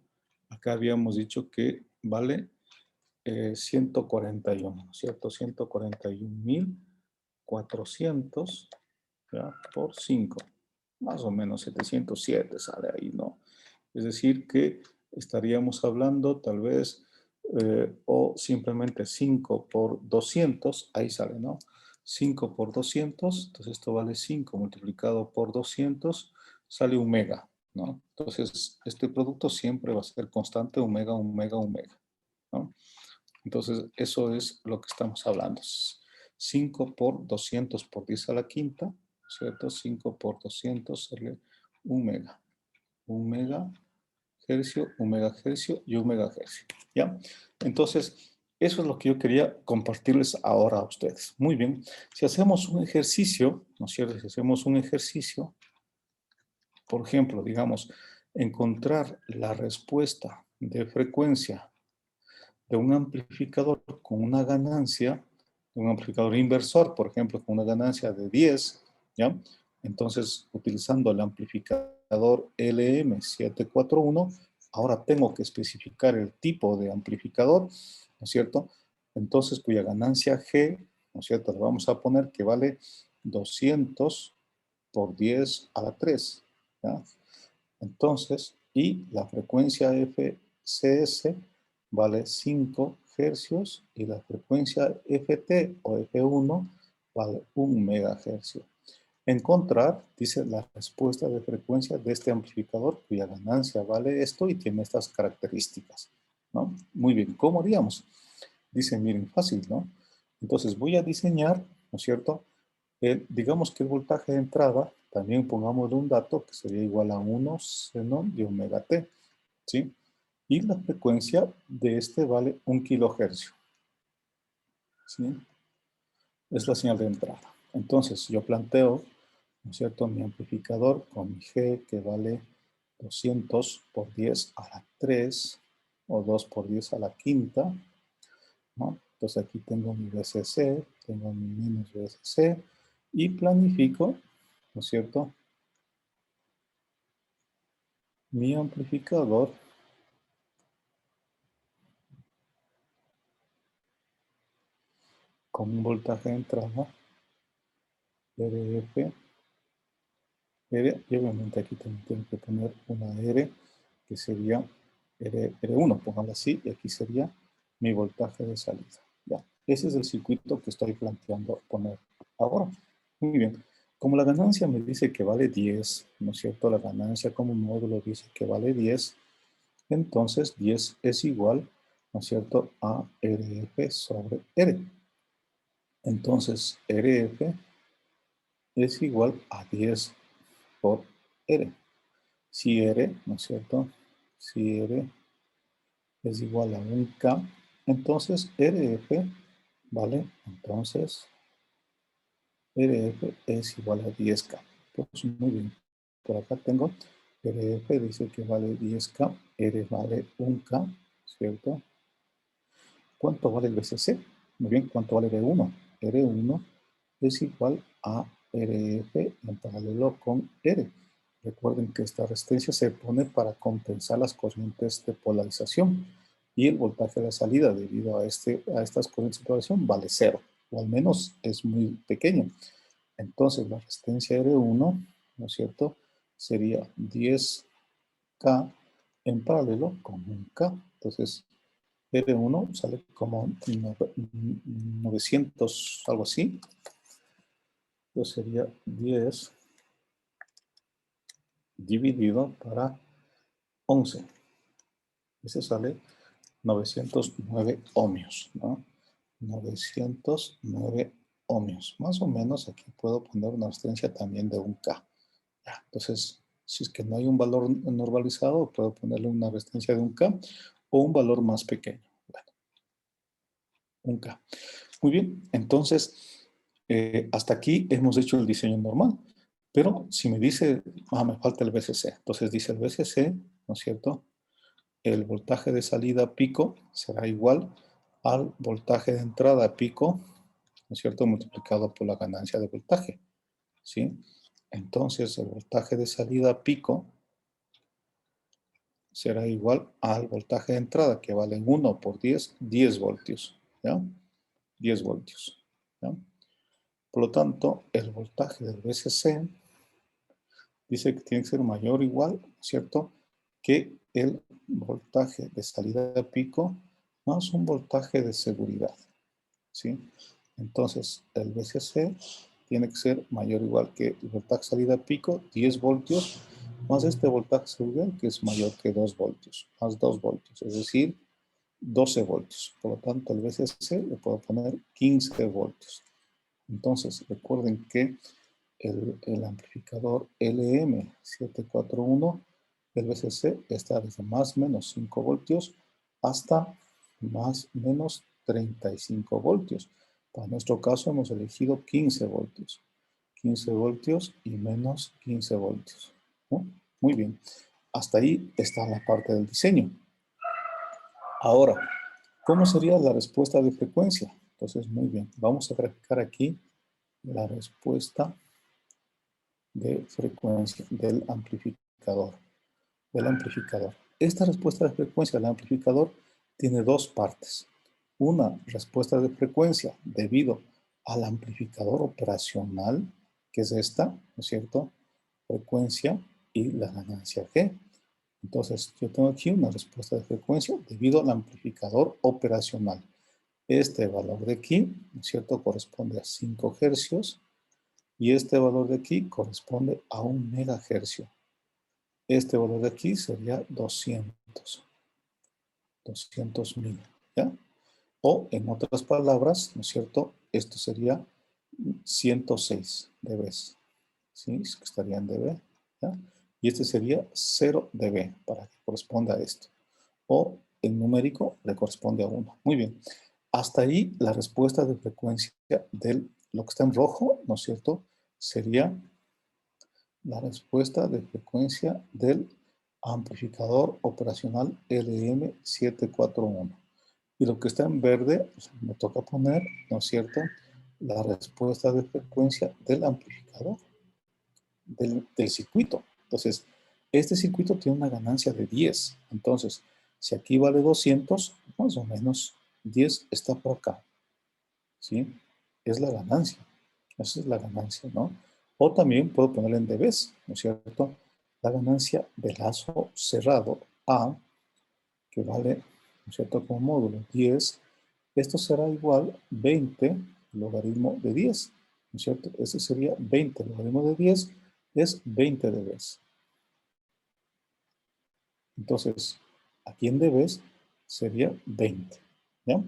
acá habíamos dicho que vale 141, ¿no es cierto? 141.400 por 5, más o menos 707 sale ahí, ¿no? Es decir, que estaríamos hablando tal vez, o simplemente 5 por 200, ahí sale, ¿no? 5 por 200, entonces esto vale 5 multiplicado por 200, sale 1 mega, ¿no? Entonces, este producto siempre va a ser constante, 1 mega, 1 mega, 1 mega, ¿no? Entonces, eso es lo que estamos hablando. 5 por 200 por 10 a la quinta, ¿cierto? 5 por 200 sería 1 mega. 1 megahercio, 1 megahercio y 1 megahercio. ¿Ya? Entonces, eso es lo que yo quería compartirles ahora a ustedes. Muy bien. Si hacemos un ejercicio, ¿no es cierto? Si hacemos un ejercicio, por ejemplo, digamos, encontrar la respuesta de frecuencia de un amplificador con una ganancia, un amplificador inversor, por ejemplo, con una ganancia de 10, ¿ya? Entonces, utilizando el amplificador LM741, ahora tengo que especificar el tipo de amplificador, ¿no es cierto? Entonces, cuya ganancia G, ¿no es cierto? Le vamos a poner que vale 200 por 10 a la 3, ¿ya? Entonces, y la frecuencia FCS vale 5 hercios y la frecuencia FT o F1 vale 1 megahercio. Encontrar, dice, la respuesta de frecuencia de este amplificador cuya ganancia vale esto y tiene estas características, ¿no? Muy bien, ¿cómo haríamos? Dice, miren, fácil, ¿no? Entonces voy a diseñar, ¿no es cierto? Digamos que el voltaje de entrada, también pongámosle un dato que sería igual a 1 seno de omega t, ¿sí? Y la frecuencia de este vale 1 kilohercio, ¿sí? Es la señal de entrada. Entonces, yo planteo, ¿no es cierto?, mi amplificador con mi G que vale 200 por 10 a la 3 o 2 por 10 a la quinta, ¿no? Entonces aquí tengo mi VCC, tengo mi menos VCC y planifico, ¿no es cierto?, mi amplificador con un voltaje de entrada RF, R, y obviamente aquí también tengo que poner una R que sería R1, póngalo así, y aquí sería mi voltaje de salida. Ya, ese es el circuito que estoy planteando poner ahora. Muy bien, como la ganancia me dice que vale 10, ¿no es cierto? La ganancia como módulo dice que vale 10, entonces 10 es igual, ¿no es cierto?, a RF sobre R. Entonces, RF es igual a 10 por R. Si R, ¿no es cierto? Si R es igual a 1K, entonces RF, ¿vale? Entonces, RF es igual a 10K. Pues muy bien. Por acá tengo RF, dice que vale 10K, R vale 1K, ¿cierto? ¿Cuánto vale el VCC? Muy bien, ¿cuánto vale R1? R1 es igual a RF en paralelo con R. Recuerden que esta resistencia se pone para compensar las corrientes de polarización y el voltaje de salida debido a estas corrientes de polarización vale 0, o al menos es muy pequeño. Entonces la resistencia R1, ¿no es cierto?, sería 10K en paralelo con 1K. Entonces R1 sale como 900, algo así. Entonces sería 10 dividido para 11. Ese sale 909 ohmios, ¿no? 909 ohmios. Más o menos aquí puedo poner una resistencia también de 1K. Ya, entonces, si es que no hay un valor normalizado, puedo ponerle una resistencia de 1K o un valor más pequeño. Bueno, 1K. Muy bien, entonces, hasta aquí hemos hecho el diseño normal. Pero si me dice, me falta el VCC. Entonces dice el VCC, ¿no es cierto? El voltaje de salida pico será igual al voltaje de entrada pico, ¿no es cierto?, multiplicado por la ganancia de voltaje, ¿sí? Entonces el voltaje de salida pico será igual al voltaje de entrada, que vale 1 por 10, 10 voltios, ¿ya? 10 voltios, ¿ya? Por lo tanto, el voltaje del VCC dice que tiene que ser mayor o igual, ¿cierto?, que el voltaje de salida de pico más un voltaje de seguridad, ¿sí? Entonces, el VCC tiene que ser mayor o igual que el voltaje de salida de pico, 10 voltios, más este voltaje de seguridad que es mayor que 2 voltios, más 2 voltios, es decir, 12 voltios. Por lo tanto, el VCC le puedo poner 15 voltios. Entonces, recuerden que el amplificador LM741, el VCC está desde más o menos 5 voltios hasta más o menos 35 voltios. Para nuestro caso hemos elegido 15 voltios. 15 voltios y menos 15 voltios. ¿No? Muy bien. Hasta ahí está la parte del diseño. Ahora, ¿cómo sería la respuesta de frecuencia? Entonces, muy bien. Vamos a graficar aquí la respuesta de frecuencia del amplificador. Esta respuesta de frecuencia del amplificador tiene dos partes. Una respuesta de frecuencia debido al amplificador operacional, que es esta, ¿no es cierto? Frecuencia y la ganancia G. Entonces, yo tengo aquí una respuesta de frecuencia debido al amplificador operacional. Este valor de aquí, ¿no es cierto?, corresponde a 5 hercios y este valor de aquí corresponde a 1 megahercio. Este valor de aquí sería 200.000, ¿ya? O, en otras palabras, ¿no es cierto?, esto sería 106 dB, ¿sí? Estaría en dB, ¿ya? Y este sería 0 dB, para que corresponda a esto. O, en numérico, le corresponde a 1. Muy bien. Hasta ahí, la respuesta de frecuencia de lo que está en rojo, ¿no es cierto?, sería la respuesta de frecuencia del amplificador operacional LM741. Y lo que está en verde, pues, me toca poner, ¿no es cierto?, la respuesta de frecuencia del amplificador, del circuito. Entonces, este circuito tiene una ganancia de 10. Entonces, si aquí vale 200, más o menos 10 está por acá. ¿Sí? Es la ganancia. Esa es la ganancia, ¿no? O también puedo ponerle en dBs, ¿no es cierto? La ganancia de lazo cerrado A, que vale, ¿no es cierto?, como módulo 10, esto será igual 20 logaritmo de 10, ¿no es cierto? Este sería 20 logaritmo de 10, es 20 dBs. Entonces, aquí en dBs sería 20, ¿ya?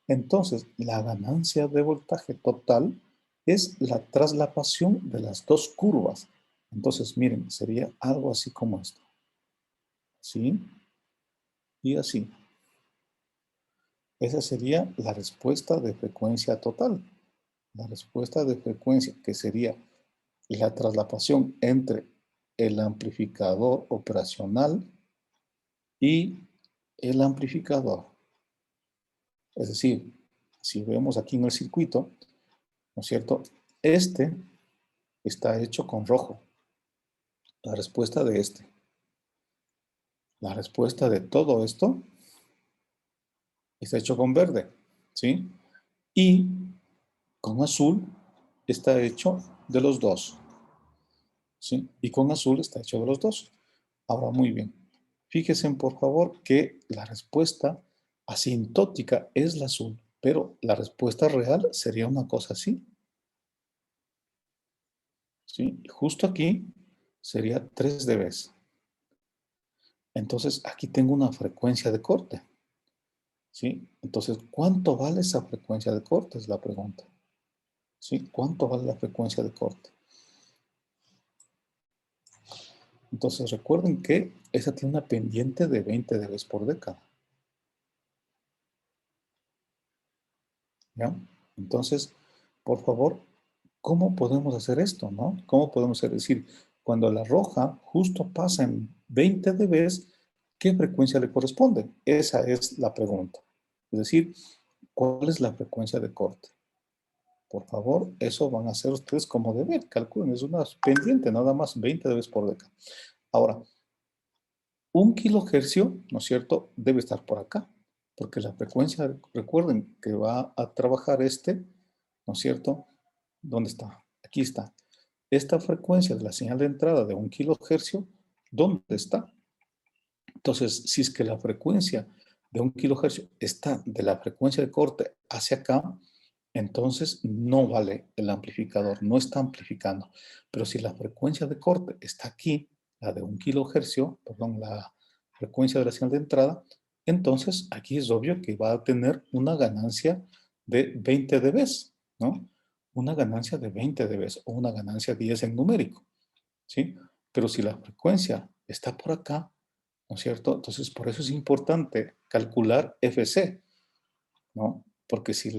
Entonces, la ganancia de voltaje total es la traslapación de las dos curvas. Entonces, miren, sería algo así como esto. ¿Sí? Y así. Esa sería la respuesta de frecuencia total. La respuesta de frecuencia, que sería la traslapación entre el amplificador operacional y el amplificador. Es decir, si vemos aquí en el circuito, ¿no es cierto? Este está hecho con rojo. La respuesta de este. La respuesta de todo esto está hecho con verde, ¿sí? Y con azul está hecho de los dos, ¿sí? Y con azul está hecho de los dos. Ahora, muy bien. Fíjense, por favor, que la respuesta asintótica es la azul, pero la respuesta real sería una cosa así. ¿Sí? Justo aquí sería 3 dB. Entonces, aquí tengo una frecuencia de corte. ¿Sí? Entonces, ¿cuánto vale esa frecuencia de corte? Es la pregunta. ¿Sí? ¿Cuánto vale la frecuencia de corte? Entonces, recuerden que esa tiene una pendiente de 20 dB por década. ¿Ya? Entonces, por favor, ¿cómo podemos hacer esto, no? ¿Cómo podemos hacer? Es decir, cuando la roja justo pasa en 20 dB, ¿qué frecuencia le corresponde? Esa es la pregunta. Es decir, ¿cuál es la frecuencia de corte? Por favor, eso van a hacer ustedes como deber. Calculen, es una pendiente, nada más 20 dB por década. Ahora, 1 kilohercio, ¿no es cierto?, debe estar por acá. Porque la frecuencia, recuerden que va a trabajar este, ¿no es cierto? ¿Dónde está? Aquí está. Esta frecuencia de la señal de entrada de 1 kilohercio, ¿dónde está? Entonces, si es que la frecuencia de 1 kilohercio está de la frecuencia de corte hacia acá, entonces no vale el amplificador, no está amplificando. Pero si la frecuencia de corte está aquí, la de 1 kilohercio, perdón, la frecuencia de la señal de entrada, entonces aquí es obvio que va a tener una ganancia de 20 dB, ¿no? una ganancia de 20 dB o una ganancia 10 en numérico, ¿sí? Pero si la frecuencia está por acá, ¿no es cierto? Entonces, por eso es importante calcular FC, ¿no? Porque si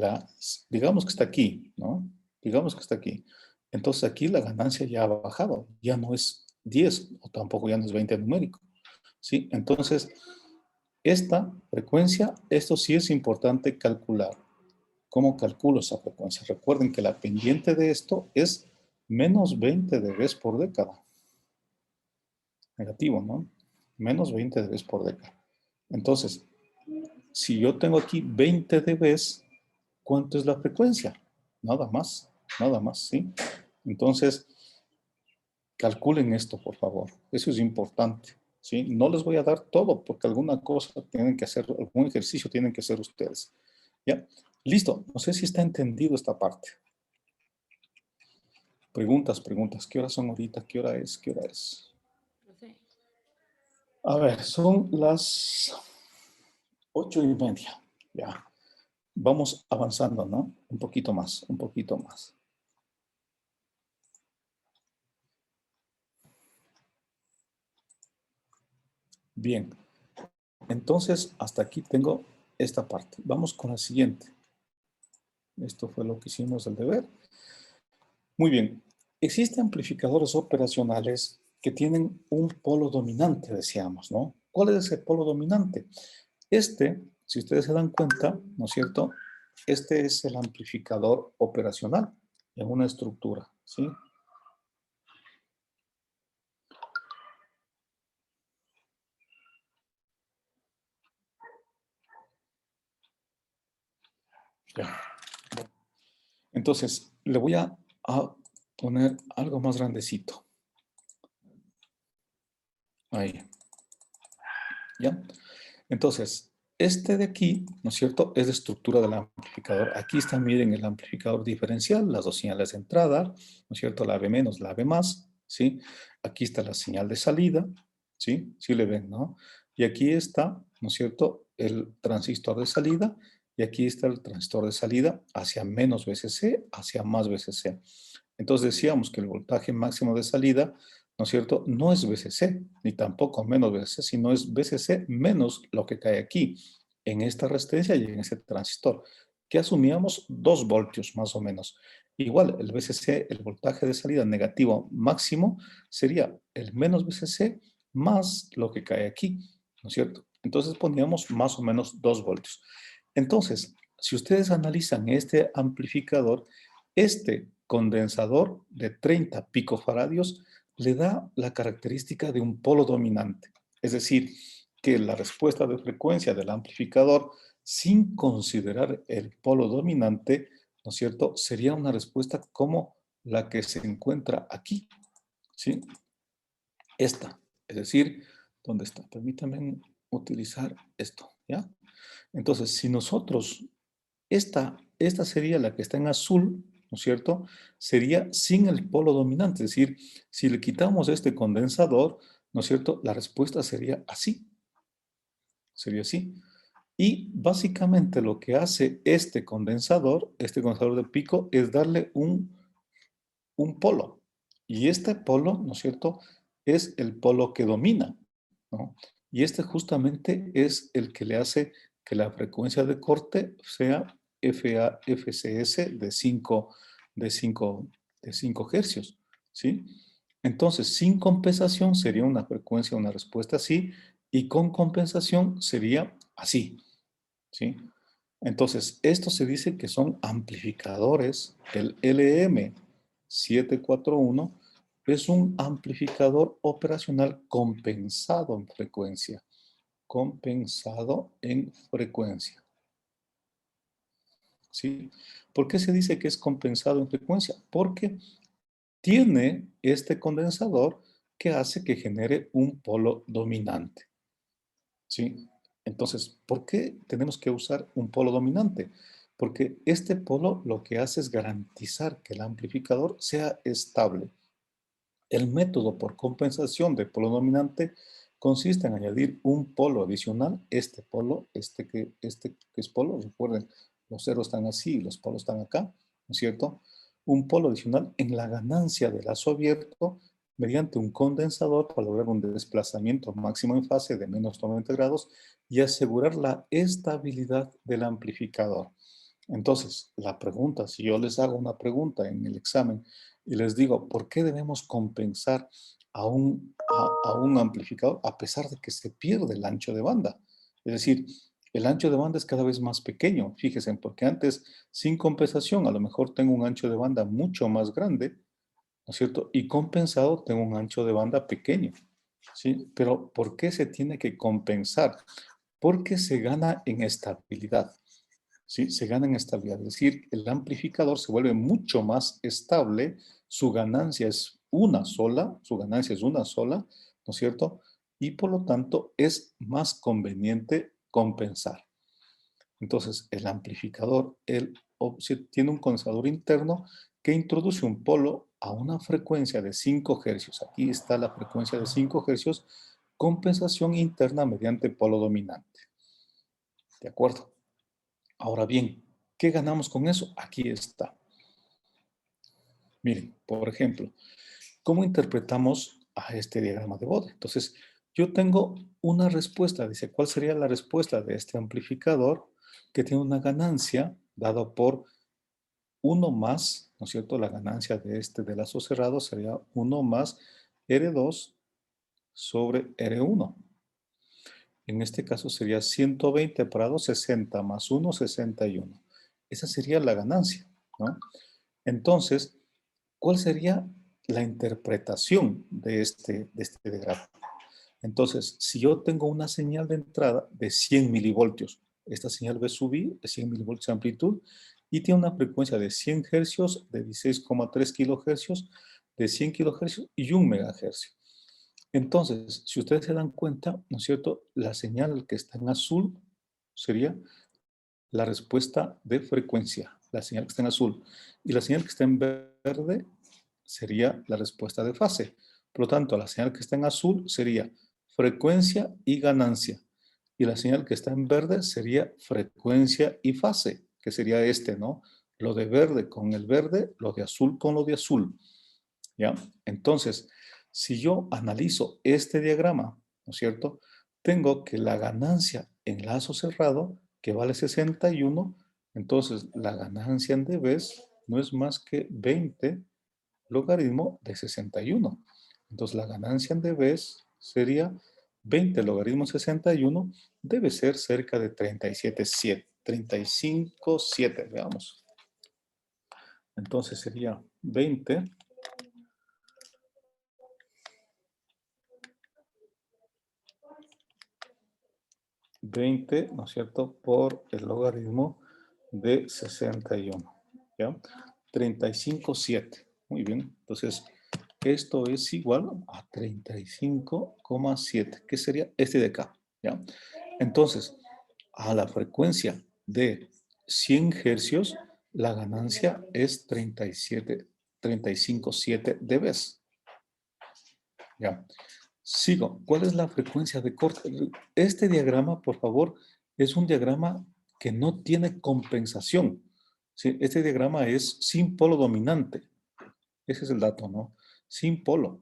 digamos que está aquí, ¿no? Digamos que está aquí. Entonces aquí la ganancia ya ha bajado, ya no es 10 o tampoco ya no es 20 numérico, ¿sí? Entonces, esta frecuencia, esto sí es importante calcular. ¿Cómo calculo esa frecuencia? Recuerden que la pendiente de esto es menos 20 dB por década. Negativo, ¿no? Menos 20 dB por década. Entonces, si yo tengo aquí 20 dB, ¿cuánto es la frecuencia? Nada más, ¿sí? Entonces, calculen esto, por favor. Eso es importante, ¿sí? No les voy a dar todo, porque alguna cosa tienen que hacer, algún ejercicio tienen que hacer ustedes. ¿Ya? Listo. No sé si está entendido esta parte. Preguntas. ¿Qué horas son ahorita? ¿Qué hora es? ¿Qué hora es? A ver, son las 8:30. Ya. Vamos avanzando, ¿no? Un poquito más, un poquito más. Bien. Entonces, hasta aquí tengo esta parte. Vamos con la siguiente. Esto fue lo que hicimos el deber. Muy bien. Existen amplificadores operacionales que tienen un polo dominante, decíamos, ¿no? ¿Cuál es ese polo dominante? Este, si ustedes se dan cuenta, ¿no es cierto? Este es el amplificador operacional en una estructura, ¿sí? Ya. Entonces, le voy a poner algo más grandecito. Ahí. ¿Ya? Entonces, este de aquí, ¿no es cierto?, es la estructura del amplificador. Aquí está, miren, el amplificador diferencial, las dos señales de entrada, ¿no es cierto?, la AB menos, la AB más, ¿sí? Aquí está la señal de salida, ¿sí? Sí le ven, ¿no? Y aquí está, ¿no es cierto?, el transistor de salida, y aquí está el transistor de salida hacia menos VCC, hacia más VCC. Entonces decíamos que el voltaje máximo de salida, ¿no es cierto?, no es VCC, ni tampoco menos VCC, sino es VCC menos lo que cae aquí, en esta resistencia y en este transistor, que asumíamos 2 voltios más o menos. Igual, el VCC, el voltaje de salida negativo máximo, sería el menos VCC más lo que cae aquí, ¿no es cierto? Entonces poníamos más o menos 2 voltios. Entonces, si ustedes analizan este amplificador, este condensador de 30 picofaradios le da la característica de un polo dominante. Es decir, que la respuesta de frecuencia del amplificador, sin considerar el polo dominante, ¿no es cierto?, sería una respuesta como la que se encuentra aquí, ¿sí? Esta, es decir, ¿dónde está? Permítanme utilizar esto, ¿ya? Entonces, si nosotros, esta sería la que está en azul, ¿no es cierto?, sería sin el polo dominante, es decir, si le quitamos este condensador, ¿no es cierto?, la respuesta sería así, sería así. Y básicamente lo que hace este condensador de pico, es darle un polo. Y este polo, ¿no es cierto?, es el polo que domina, ¿no? Y este justamente es el que le hace que la frecuencia de corte sea FCS de 5 hercios, ¿sí? Entonces, sin compensación sería una frecuencia, una respuesta así, y con compensación sería así, ¿sí? Entonces, esto se dice que son amplificadores. El LM741 es un amplificador operacional compensado en frecuencia. Compensado en frecuencia. ¿Sí? ¿Por qué se dice que es compensado en frecuencia? Porque tiene este condensador que hace que genere un polo dominante. ¿Sí? Entonces, ¿por qué tenemos que usar un polo dominante? Porque este polo lo que hace es garantizar que el amplificador sea estable. El método por compensación de polo dominante consiste en añadir un polo adicional, este polo, este que es polo, recuerden, los ceros están así y los polos están acá, ¿no es cierto? un polo adicional en la ganancia del lazo abierto mediante un condensador para lograr un desplazamiento máximo en fase de menos 90 grados y asegurar la estabilidad del amplificador. Entonces, la pregunta, si yo les hago una pregunta en el examen y les digo, ¿por qué debemos compensar a un amplificador a pesar de que se pierde el ancho de banda? Es decir, el ancho de banda es cada vez más pequeño, fíjense, porque antes, sin compensación, a lo mejor tengo un ancho de banda mucho más grande, ¿no es cierto? Y compensado tengo un ancho de banda pequeño, ¿sí? Pero ¿por qué se tiene que compensar? Porque se gana en estabilidad. ¿Sí? Se gana en estabilidad, es decir, el amplificador se vuelve mucho más estable, su ganancia es una sola, ¿no es cierto? Y por lo tanto es más conveniente compensar. Entonces, el amplificador tiene un condensador interno que introduce un polo a una frecuencia de 5 Hz. Aquí está la frecuencia de 5 Hz, compensación interna mediante polo dominante. ¿De acuerdo? Ahora bien, ¿qué ganamos con eso? Aquí está. Miren, por ejemplo, ¿cómo interpretamos a este diagrama de Bode? Entonces, yo tengo una respuesta. Dice, ¿cuál sería la respuesta de este amplificador que tiene una ganancia dada por 1 más, ¿no es cierto? La ganancia de este de lazo cerrado sería 1 más R2 sobre R1. En este caso sería 120 para 2, 60 más 1, 61. Esa sería la ganancia, ¿no? Entonces, ¿cuál sería la interpretación de este diagrama? Entonces, si yo tengo una señal de entrada de 100 milivoltios, esta señal va a subir de 100 milivoltios de amplitud y tiene una frecuencia de 100 hercios, de 16,3 kilohercios, de 100 kilohercios y 1 megahercio. Entonces, si ustedes se dan cuenta, ¿no es cierto? La señal que está en azul sería la respuesta de frecuencia, la señal que está en azul. Y la señal que está en verde sería la respuesta de fase. Por lo tanto, la señal que está en azul sería frecuencia y ganancia. Y la señal que está en verde sería frecuencia y fase, que sería este, ¿no? Lo de verde con el verde, lo de azul con lo de azul. ¿Ya? Entonces, si yo analizo este diagrama, ¿no es cierto? Tengo que la ganancia en lazo cerrado, que vale 61, entonces la ganancia en dBs no es más que 20 logaritmo de 61. Entonces la ganancia en dBs sería 20 logaritmo 61, debe ser cerca de 37,7, 35,7, veamos. Entonces sería 20 ¿no es cierto?, por el logaritmo de 61, ¿ya? 35,7. Muy bien. Entonces, esto es igual a 35,7, que sería este de acá, ¿ya? Entonces, a la frecuencia de 100 hercios, la ganancia es 35,7 dB. ¿Ya? Sigo. ¿Cuál es la frecuencia de corte? Este diagrama, por favor, es un diagrama que no tiene compensación. ¿Sí? Este diagrama es sin polo dominante. Ese es el dato, ¿no? Sin polo.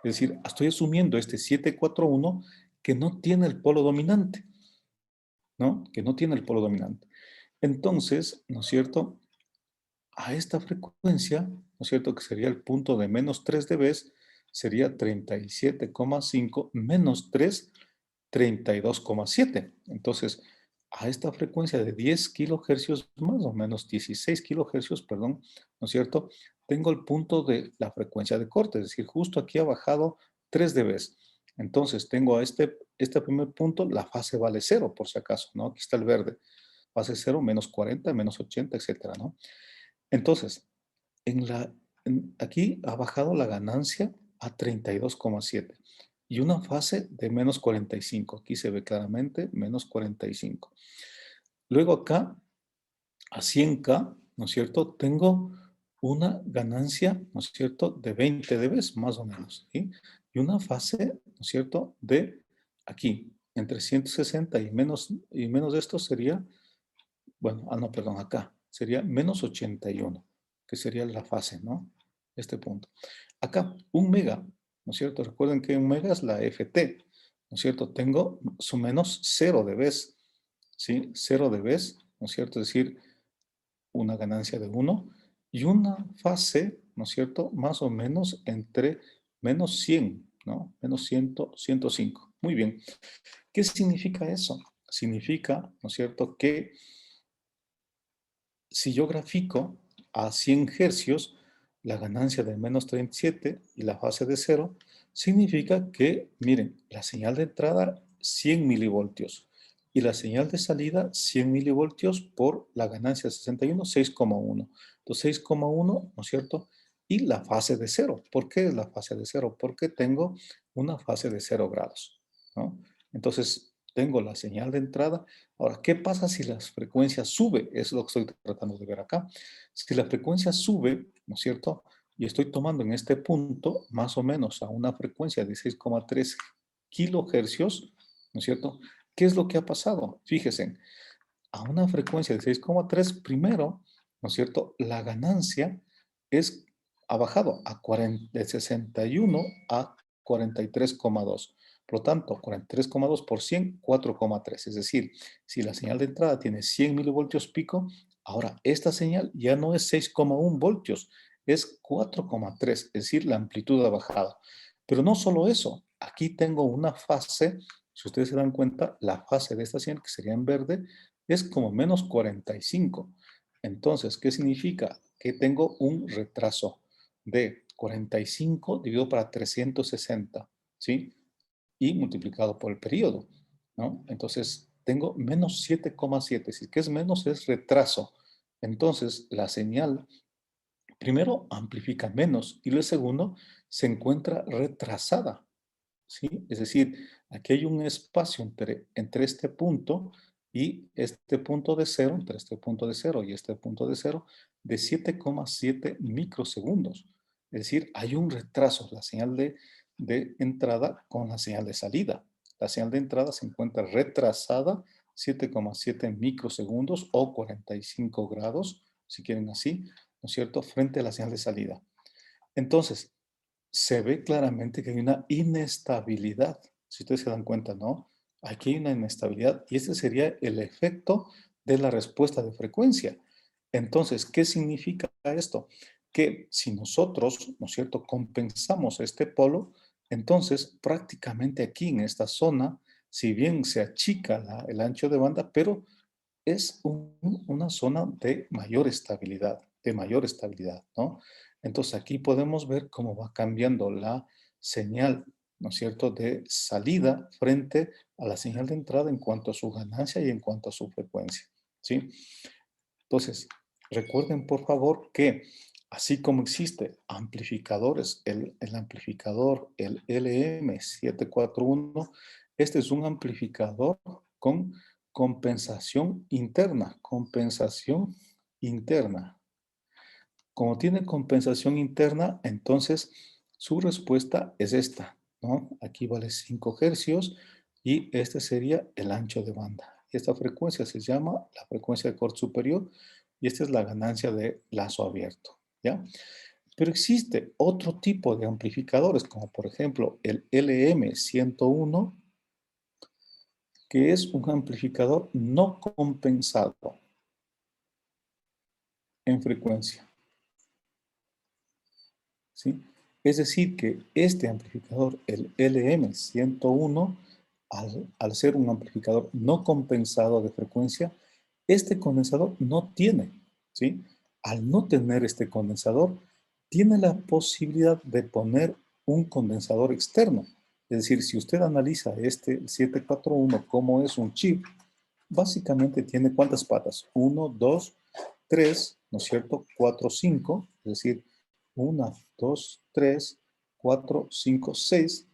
Es decir, estoy asumiendo este 741 que no tiene el polo dominante, ¿no? Que no tiene el polo dominante. Entonces, ¿no es cierto? A esta frecuencia, ¿no es cierto? Que sería el punto de menos 3 dB, sería 37,5 menos 3, 32,7. Entonces, a esta frecuencia de 10 kilohercios, más o menos 16 kilohercios, perdón, ¿no es cierto? Tengo el punto de la frecuencia de corte, es decir, justo aquí ha bajado 3 dB. Entonces, tengo a este primer punto, la fase vale 0, por si acaso, ¿no? Aquí está el verde. Fase 0, menos 40, menos 80, etcétera, ¿no? Entonces, aquí ha bajado la ganancia a 32,7 y una fase de menos 45. Aquí se ve claramente menos 45. Luego acá, a 100K, ¿no es cierto? Tengo una ganancia, ¿no es cierto?, de 20 dB, más o menos, ¿sí? Y una fase, ¿no es cierto?, de aquí, entre 160 y menos de esto sería, bueno, no, perdón, acá, sería menos 81. que sería la fase, ¿no? Este punto. Acá, 1 mega, ¿no es cierto? Recuerden que 1 mega es la FT, ¿no es cierto? Tengo su menos 0 dB, ¿sí? 0 dB, ¿no es cierto? Es decir, una ganancia de 1 y una fase, ¿no es cierto? Más o menos entre menos 100, ¿no? Menos 100, 105. Muy bien. ¿Qué significa eso? Significa, ¿no es cierto?, que si yo grafico a 100 hercios, la ganancia de menos 37 y la fase de 0, significa que, miren, la señal de entrada 100 milivoltios y la señal de salida 100 milivoltios por la ganancia 61, 6,1. Entonces 6,1, ¿no es cierto? Y la fase de 0. ¿Por qué es la fase de 0? Porque tengo una fase de 0 grados, ¿no? Entonces tengo la señal de entrada. Ahora, ¿qué pasa si la frecuencia sube? Es lo que estoy tratando de ver acá. Si la frecuencia sube, ¿no es cierto? Y estoy tomando en este punto más o menos a una frecuencia de 6,3 kilohercios, ¿no es cierto? ¿Qué es lo que ha pasado? Fíjense, a una frecuencia de 6,3, primero, ¿no es cierto? La ganancia ha bajado de 61 a 43,2. Por lo tanto, 43,2 por 100, 4,3. Es decir, si la señal de entrada tiene 100 milivoltios pico, ahora esta señal ya no es 6,1 voltios, es 4,3, es decir, la amplitud ha bajado. Pero no solo eso, aquí tengo una fase, si ustedes se dan cuenta, la fase de esta señal, que sería en verde, es como menos 45. Entonces, ¿qué significa? Que tengo un retraso de 45 dividido para 360, ¿sí? Y multiplicado por el periodo, ¿no? Entonces, tengo menos 7,7. Si que es menos, es retraso. Entonces, la señal, primero, amplifica menos y lo segundo, se encuentra retrasada, ¿sí? Es decir, aquí hay un espacio entre este punto y este punto de 0, entre este punto de 0 y este punto de 0, de 7,7 microsegundos. Es decir, hay un retraso, la señal de entrada con la señal de salida. La señal de entrada se encuentra retrasada 7,7 microsegundos o 45 grados, si quieren así, ¿no es cierto?, frente a la señal de salida. Entonces, se ve claramente que hay una inestabilidad. Si ustedes se dan cuenta, ¿no? Aquí hay una inestabilidad y este sería el efecto de la respuesta de frecuencia. Entonces, ¿qué significa esto? Que si nosotros, ¿no es cierto?, compensamos este polo, entonces prácticamente aquí en esta zona, si bien se achica el ancho de banda, pero es una zona de mayor estabilidad, ¿no? Entonces aquí podemos ver cómo va cambiando la señal, ¿no es cierto?, de salida frente a la señal de entrada en cuanto a su ganancia y en cuanto a su frecuencia, ¿sí? Entonces, recuerden por favor que así como existe amplificadores, el amplificador, el LM741, este es un amplificador con compensación interna, compensación interna. Como tiene compensación interna, entonces su respuesta es esta, ¿no? Aquí vale 5 hercios y este sería el ancho de banda. Esta frecuencia se llama la frecuencia de corte superior y esta es la ganancia de lazo abierto, ¿ya? Pero existe otro tipo de amplificadores, como por ejemplo el LM101, que es un amplificador no compensado en frecuencia, ¿sí? Es decir, que este amplificador, el LM101, al ser un amplificador no compensado de frecuencia, este condensador no tiene, ¿sí? Al no tener este condensador, tiene la posibilidad de poner un condensador externo. Es decir, si usted analiza este 741 como es un chip, básicamente tiene ¿cuántas patas? 1, 2, 3, ¿no es cierto? 4, 5, es decir, 1, 2, 3, 4, 5, 6.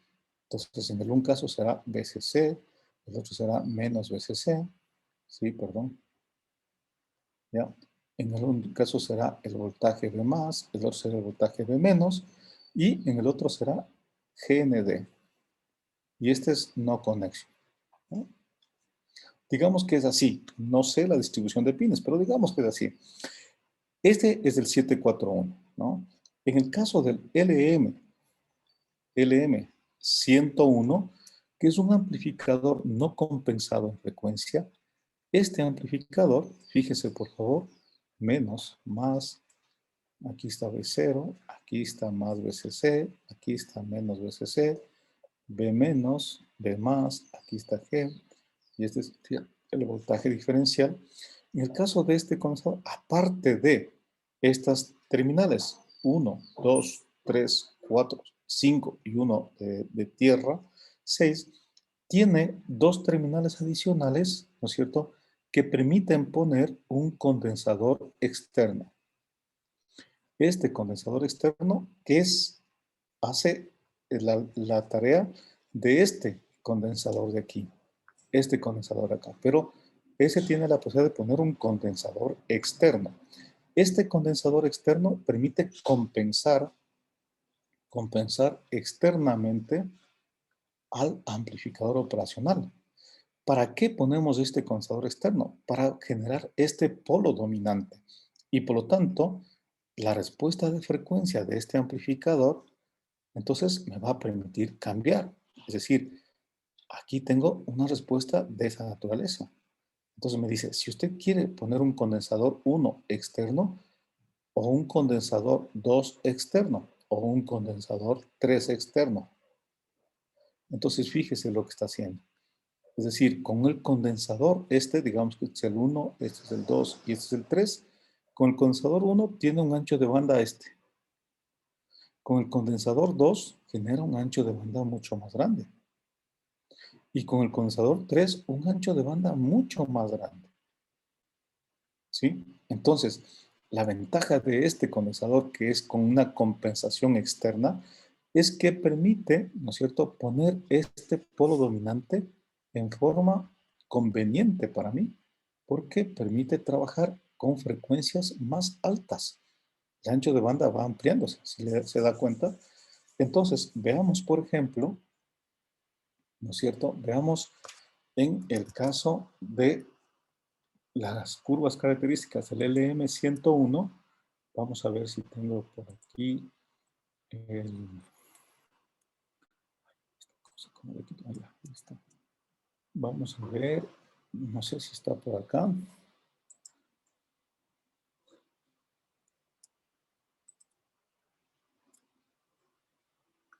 Entonces, en un caso será VCC, el otro será menos VCC, sí, perdón, ¿ya? En el caso será el voltaje V más, el otro será el voltaje V menos, y en el otro será GND. Y este es no connection, ¿no? Digamos que es así. No sé la distribución de pines, pero digamos que es así. Este es el 741, ¿no? En el caso del LM101, que es un amplificador no compensado en frecuencia, este amplificador, fíjese por favor, menos, más, aquí está B0, aquí está más BCC, aquí está menos BCC, B menos, B más, aquí está G, y este es el voltaje diferencial. En el caso de este condensador, aparte de estas terminales, 1, 2, 3, 4, 5 y 1 de tierra, 6, tiene dos terminales adicionales, ¿no es cierto?, que permiten poner un condensador externo. Este condensador externo hace la tarea de este condensador de aquí, este condensador acá, pero ese tiene la posibilidad de poner un condensador externo. Este condensador externo permite compensar externamente al amplificador operacional. ¿Para qué ponemos este condensador externo? Para generar este polo dominante. Y por lo tanto, la respuesta de frecuencia de este amplificador, entonces me va a permitir cambiar. Es decir, aquí tengo una respuesta de esa naturaleza. Entonces me dice, si usted quiere poner un condensador 1 externo, o un condensador 2 externo, o un condensador 3 externo. Entonces fíjese lo que está haciendo. Es decir, con el condensador, digamos que este es el 1, este es el 2 y este es el 3. Con el condensador 1 tiene un ancho de banda este. Con el condensador 2 genera un ancho de banda mucho más grande. Y con el condensador 3, un ancho de banda mucho más grande. ¿Sí? Entonces, la ventaja de este condensador, que es con una compensación externa, es que permite, ¿no es cierto?, poner este polo dominante en forma conveniente para mí, porque permite trabajar con frecuencias más altas. El ancho de banda va ampliándose, si se da cuenta. Entonces, veamos, por ejemplo, ¿no es cierto? Veamos en el caso de las curvas características del LM101. Vamos a ver si tengo por aquí el... Ahí está. Vamos a ver, no sé si está por acá.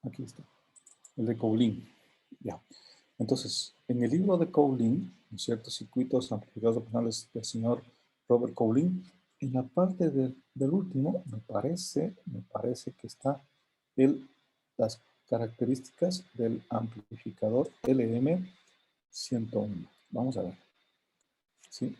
Aquí está, el de Coulin. Ya. Entonces, en el libro de Coulin, ¿no es cierto? Circuitos amplificados operacionales del señor Robert Coulin, en la parte del último, me parece que está las características del amplificador LM101. Vamos a ver. ¿Sí?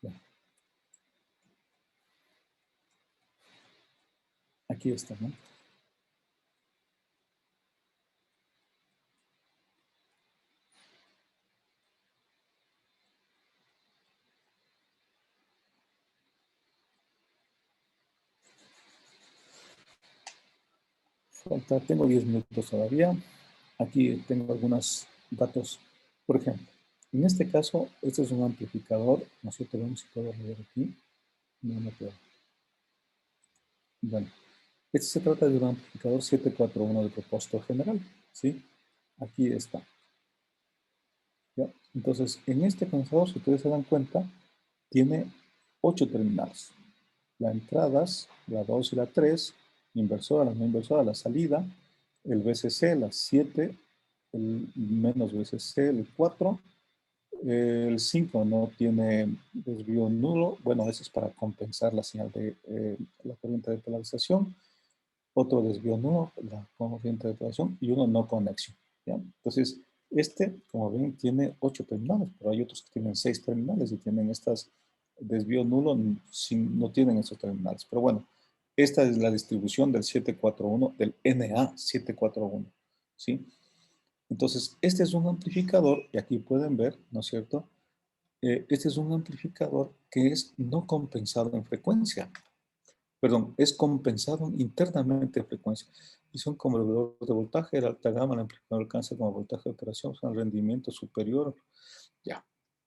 Ya. Aquí está, ¿no? Tengo 10 minutos todavía. Aquí tengo algunos datos. Por ejemplo, en este caso, este es un amplificador. ¿No es cierto? Vamos si puedo leer aquí. No puedo. Bueno, este se trata de un amplificador 741 de propósito general. ¿Sí? Aquí está. ¿Ya? Entonces, en este condensador, si ustedes se dan cuenta, tiene 8 terminales. Las entradas, la 2 y la 3, inversora, la no inversora, la salida, el VCC, las 7, el menos VCC, el 4, el 5 no tiene desvío nulo, bueno, eso es para compensar la señal de la corriente de polarización, otro desvío nulo, la corriente de polarización, y uno no conexión. ¿Ya? Entonces, como ven, tiene 8 terminales, pero hay otros que tienen 6 terminales y tienen estas desvío nulo, no tienen esos terminales. Pero bueno, esta es la distribución del 741, del NA741, ¿sí? Entonces, este es un amplificador, y aquí pueden ver, ¿no es cierto? Este es un amplificador que es no compensado en frecuencia. perdón, es compensado internamente en frecuencia. Y son como el medidor de voltaje, el alta gama, el amplificador alcanza como voltaje de operación, son rendimiento superior. Ya,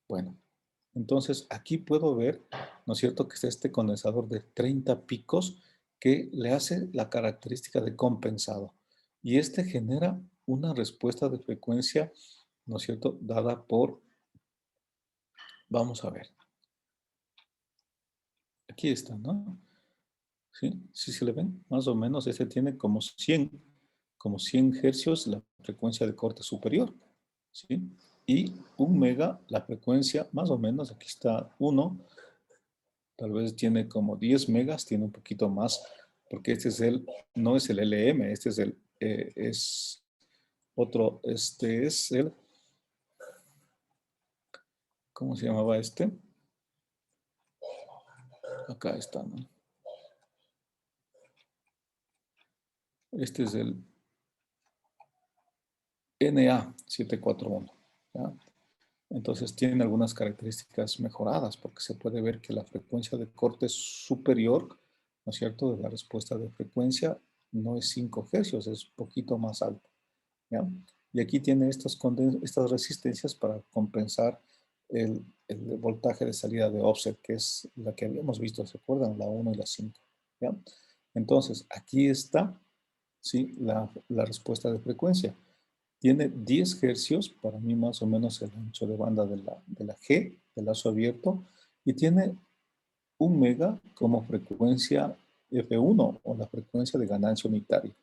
bueno. Entonces, aquí puedo ver, ¿no es cierto?, que es este condensador de 30 picos que le hace la característica de compensado. Y este genera una respuesta de frecuencia, ¿no es cierto?, dada por, vamos a ver. Aquí está, ¿no? ¿Sí? ¿Sí se le ven? Más o menos este tiene como 100 hercios la frecuencia de corte superior, ¿sí? Y 1 mega la frecuencia, más o menos, aquí está 1, tal vez tiene como 10 megas, tiene un poquito más, porque este es no es el LM, este es es otro, este es ¿cómo se llamaba este? Acá está, ¿no? Este es el NA741, ¿ya? Entonces tiene algunas características mejoradas porque se puede ver que la frecuencia de corte es superior, ¿no es cierto?, de la respuesta de frecuencia no es 5 hercios, es un poquito más alto, ¿ya? Y aquí tiene estas resistencias para compensar el voltaje de salida de offset, que es la que habíamos visto, ¿se acuerdan? La 1 y la 5, ¿ya? Entonces, aquí está, ¿sí?, la respuesta de frecuencia. Tiene 10 hercios, para mí más o menos el ancho de banda de la G, del lazo abierto, y tiene 1 mega como frecuencia F1 o la frecuencia de ganancia unitaria.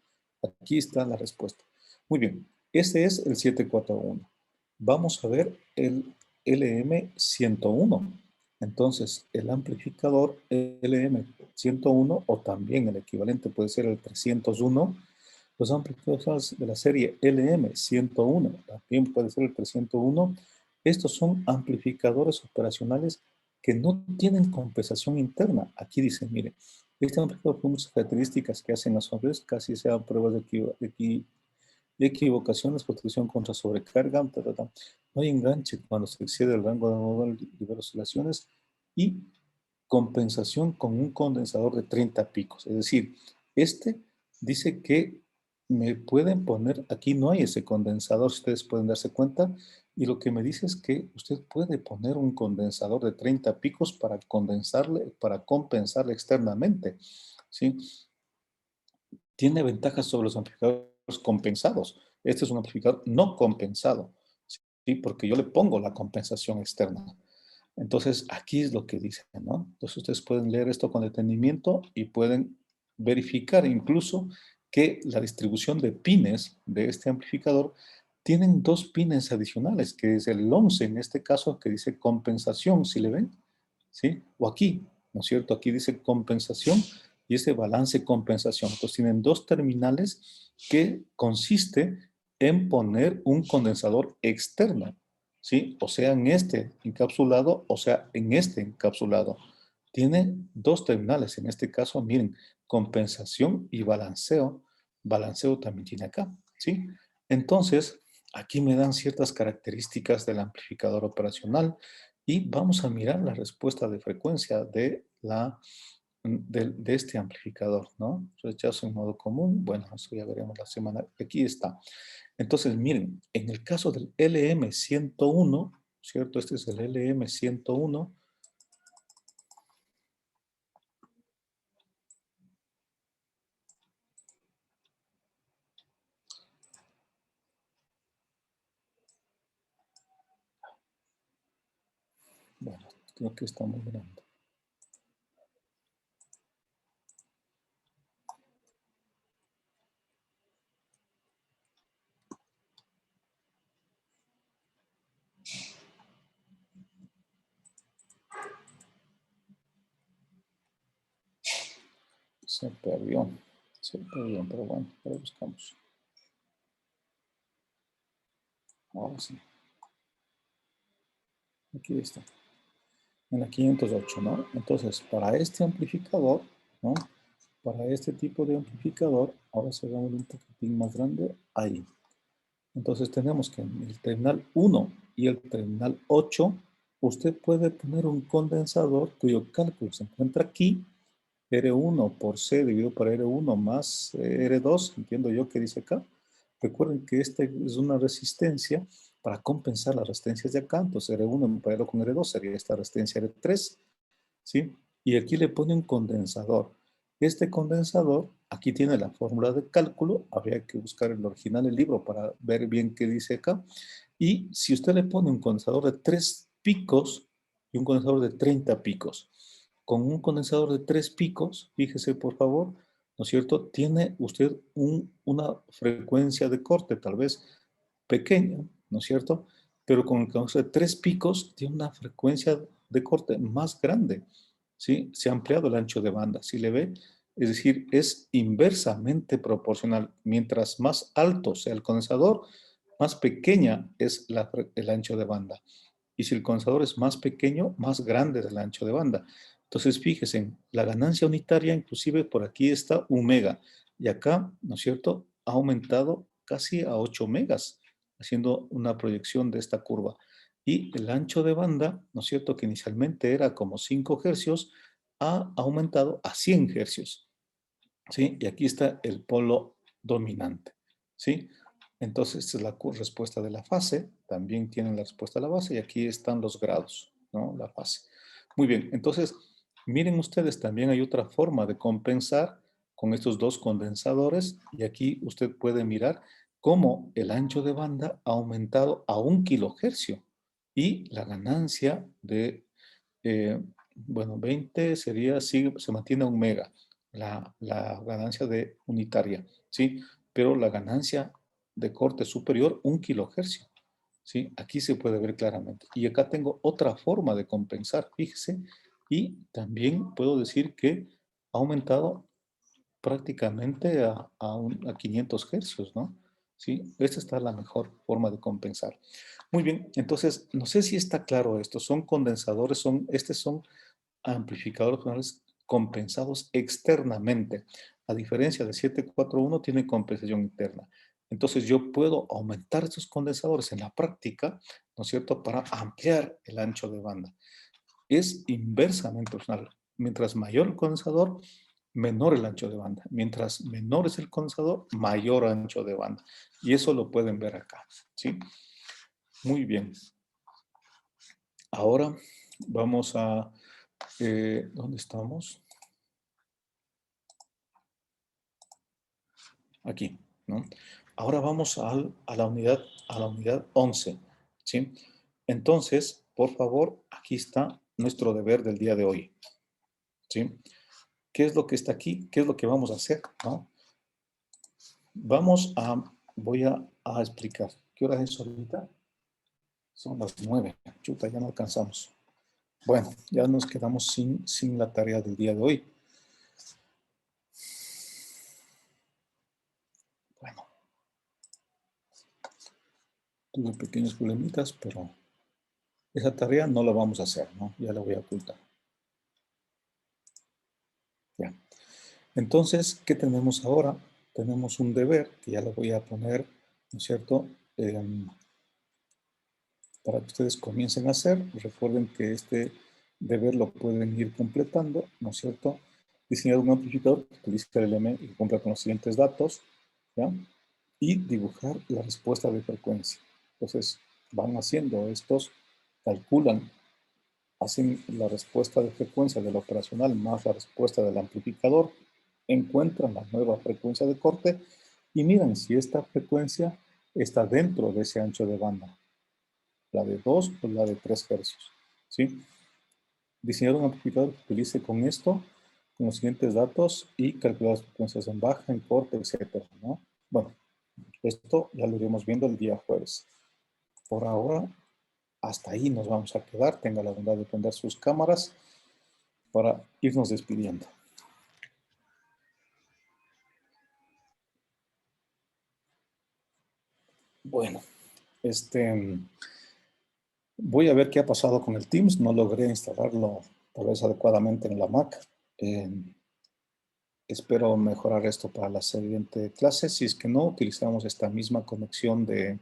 Aquí está la respuesta. Muy bien, ese es el 741. Vamos a ver el LM101. Entonces, el amplificador LM101 o también el equivalente puede ser el 301. Los amplificadores de la serie LM101, también puede ser el 301. Estos son amplificadores operacionales que no tienen compensación interna. Aquí dice, mire, este amplificador tiene muchas características que hacen las sombras, casi sean pruebas de equivocaciones, protección contra sobrecarga, no hay enganche cuando se excede el rango de modal de oscilaciones y compensación con un condensador de 30 picos. Es decir, este dice que me pueden poner, aquí no hay ese condensador, ustedes pueden darse cuenta, y lo que me dice es que usted puede poner un condensador de 30 picos para condensarle, para compensarle externamente, ¿sí? Tiene ventajas sobre los amplificadores compensados. Este es un amplificador no compensado, ¿sí? Porque yo le pongo la compensación externa. Entonces, aquí es lo que dice, ¿no? Entonces, ustedes pueden leer esto con detenimiento y pueden verificar incluso que la distribución de pines de este amplificador tienen 2 pines adicionales, que es el 11 en este caso, que dice compensación, ¿sí le ven? ¿Sí? O aquí, ¿no es cierto? Aquí dice compensación y ese balance compensación. Entonces, tienen 2 terminales que consiste en poner un condensador externo, ¿sí? O sea, en este encapsulado, o sea, en este encapsulado. Tiene 2 terminales, en este caso, miren, compensación y balanceo. Balanceo también tiene acá, ¿sí? Entonces, aquí me dan ciertas características del amplificador operacional y vamos a mirar la respuesta de frecuencia de este amplificador, ¿no? Rechazo en modo común, bueno, eso ya veremos la semana. Aquí está. Entonces, miren, en el caso del LM101, ¿cierto? Este es el LM101. Bueno, creo que está muy grande. Se perdió, pero bueno, lo buscamos. Ahora sí. Aquí está. En la 508, ¿no? Entonces, para este amplificador, ¿no? Para este tipo de amplificador, ahora se hagamos un poquitín más grande, ahí. Entonces tenemos que en el terminal 1 y el terminal 8, usted puede poner un condensador cuyo cálculo se encuentra aquí, R1 por C dividido por R1 más R2, entiendo yo que dice acá. Recuerden que esta es una resistencia para compensar las resistencias de acá. Entonces R1 en paralelo con R2 sería esta resistencia R3, ¿sí? Y aquí le pone un condensador. Este condensador, aquí tiene la fórmula de cálculo. Habría que buscar el original del libro para ver bien qué dice acá. Y si usted le pone un condensador de 3 picos y un condensador de 30 picos, con un condensador de 3 picos, fíjese por favor, ¿no es cierto? Tiene usted una frecuencia de corte tal vez pequeña, ¿no es cierto? Pero con el condensador de 3 picos tiene una frecuencia de corte más grande, ¿sí? Se ha ampliado el ancho de banda, ¿sí le ve? Es decir, es inversamente proporcional. Mientras más alto sea el condensador, más pequeña es el ancho de banda. Y si el condensador es más pequeño, más grande es el ancho de banda. Entonces, fíjense, la ganancia unitaria, inclusive por aquí está 1 mega. Y acá, ¿no es cierto?, ha aumentado casi a 8 megas, haciendo una proyección de esta curva. Y el ancho de banda, ¿no es cierto?, que inicialmente era como 5 hercios, ha aumentado a 100 hercios. ¿Sí? Y aquí está el polo dominante. ¿Sí? Entonces, esta es la respuesta de la fase. También tienen la respuesta de la base y aquí están los grados, ¿no? La fase. Muy bien, entonces, miren ustedes, también hay otra forma de compensar con estos dos condensadores y aquí usted puede mirar cómo el ancho de banda ha aumentado a 1 kilohercio y la ganancia de, bueno, 20 sería, sí, se mantiene a 1 mega la ganancia de unitaria, ¿sí? Pero la ganancia de corte superior, 1 kilohercio, ¿sí? Aquí se puede ver claramente. Y acá tengo otra forma de compensar, fíjese, y también puedo decir que ha aumentado prácticamente a 500 hercios, ¿no? ¿Sí? Esta está la mejor forma de compensar. Muy bien, entonces, no sé si está claro esto. Son condensadores, estos son amplificadores funcionales compensados externamente. A diferencia de 741, tiene compensación interna. Entonces yo puedo aumentar estos condensadores en la práctica, ¿no es cierto?, para ampliar el ancho de banda. Es inversamente proporcional. Mientras mayor el condensador, menor el ancho de banda. Mientras menor es el condensador, mayor ancho de banda. Y eso lo pueden ver acá, ¿sí? Muy bien. Ahora vamos a... ¿dónde estamos? Aquí, ¿no? Ahora vamos a la unidad 11, ¿sí? Entonces, por favor, aquí está nuestro deber del día de hoy, ¿sí? ¿Qué es lo que está aquí? ¿Qué es lo que vamos a hacer, no? Voy a explicar. ¿Qué hora es ahorita? Son las 9. Chuta, ya no alcanzamos. Bueno, ya nos quedamos sin la tarea del día de hoy. Bueno, tuve pequeños problemitas, pero esa tarea no la vamos a hacer, ¿no? Ya la voy a ocultar. Ya. Entonces, ¿qué tenemos ahora? Tenemos un deber, que ya lo voy a poner, ¿no es cierto?, para que ustedes comiencen a hacer. Recuerden que este deber lo pueden ir completando, ¿no es cierto? Diseñar un amplificador que utilice el LM y cumpla con los siguientes datos, ¿ya? Y dibujar la respuesta de frecuencia. Entonces, van haciendo estos, calculan, hacen la respuesta de frecuencia del operacional más la respuesta del amplificador, encuentran la nueva frecuencia de corte y miran si esta frecuencia está dentro de ese ancho de banda, la de 2 o la de 3 hercios, ¿sí? Diseñar un amplificador que utilice con esto, con los siguientes datos y calcular las frecuencias en baja, en corte, etcétera, ¿no? Bueno, esto ya lo iremos viendo el día jueves. Por ahora, hasta ahí nos vamos a quedar. Tenga la bondad de prender sus cámaras para irnos despidiendo. Bueno, voy a ver qué ha pasado con el Teams. No logré instalarlo tal vez adecuadamente en la Mac. Espero mejorar esto para la siguiente clase. Si es que no, utilizamos esta misma conexión de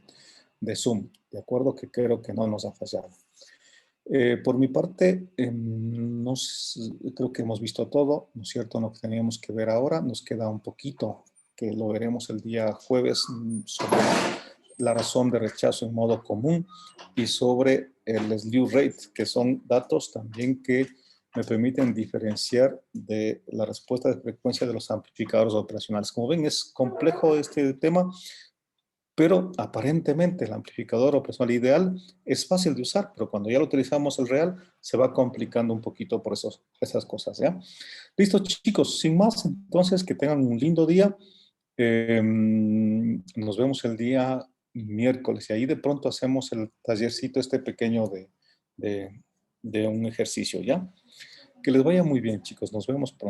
Zoom. ¿De acuerdo? Que creo que no nos ha fallado. Por mi parte, creo que hemos visto todo, ¿no es cierto? Lo que teníamos que ver ahora, nos queda un poquito, que lo veremos el día jueves, sobre la razón de rechazo en modo común y sobre el slew rate, que son datos también que me permiten diferenciar de la respuesta de frecuencia de los amplificadores operacionales. Como ven, es complejo este tema, pero aparentemente el amplificador operacional ideal es fácil de usar, pero cuando ya lo utilizamos el real, se va complicando un poquito por esas cosas, ¿ya? Listo, chicos, sin más, entonces, que tengan un lindo día. Nos vemos el día miércoles y ahí de pronto hacemos el tallercito este pequeño de un ejercicio, ¿ya? Que les vaya muy bien, chicos. Nos vemos pronto.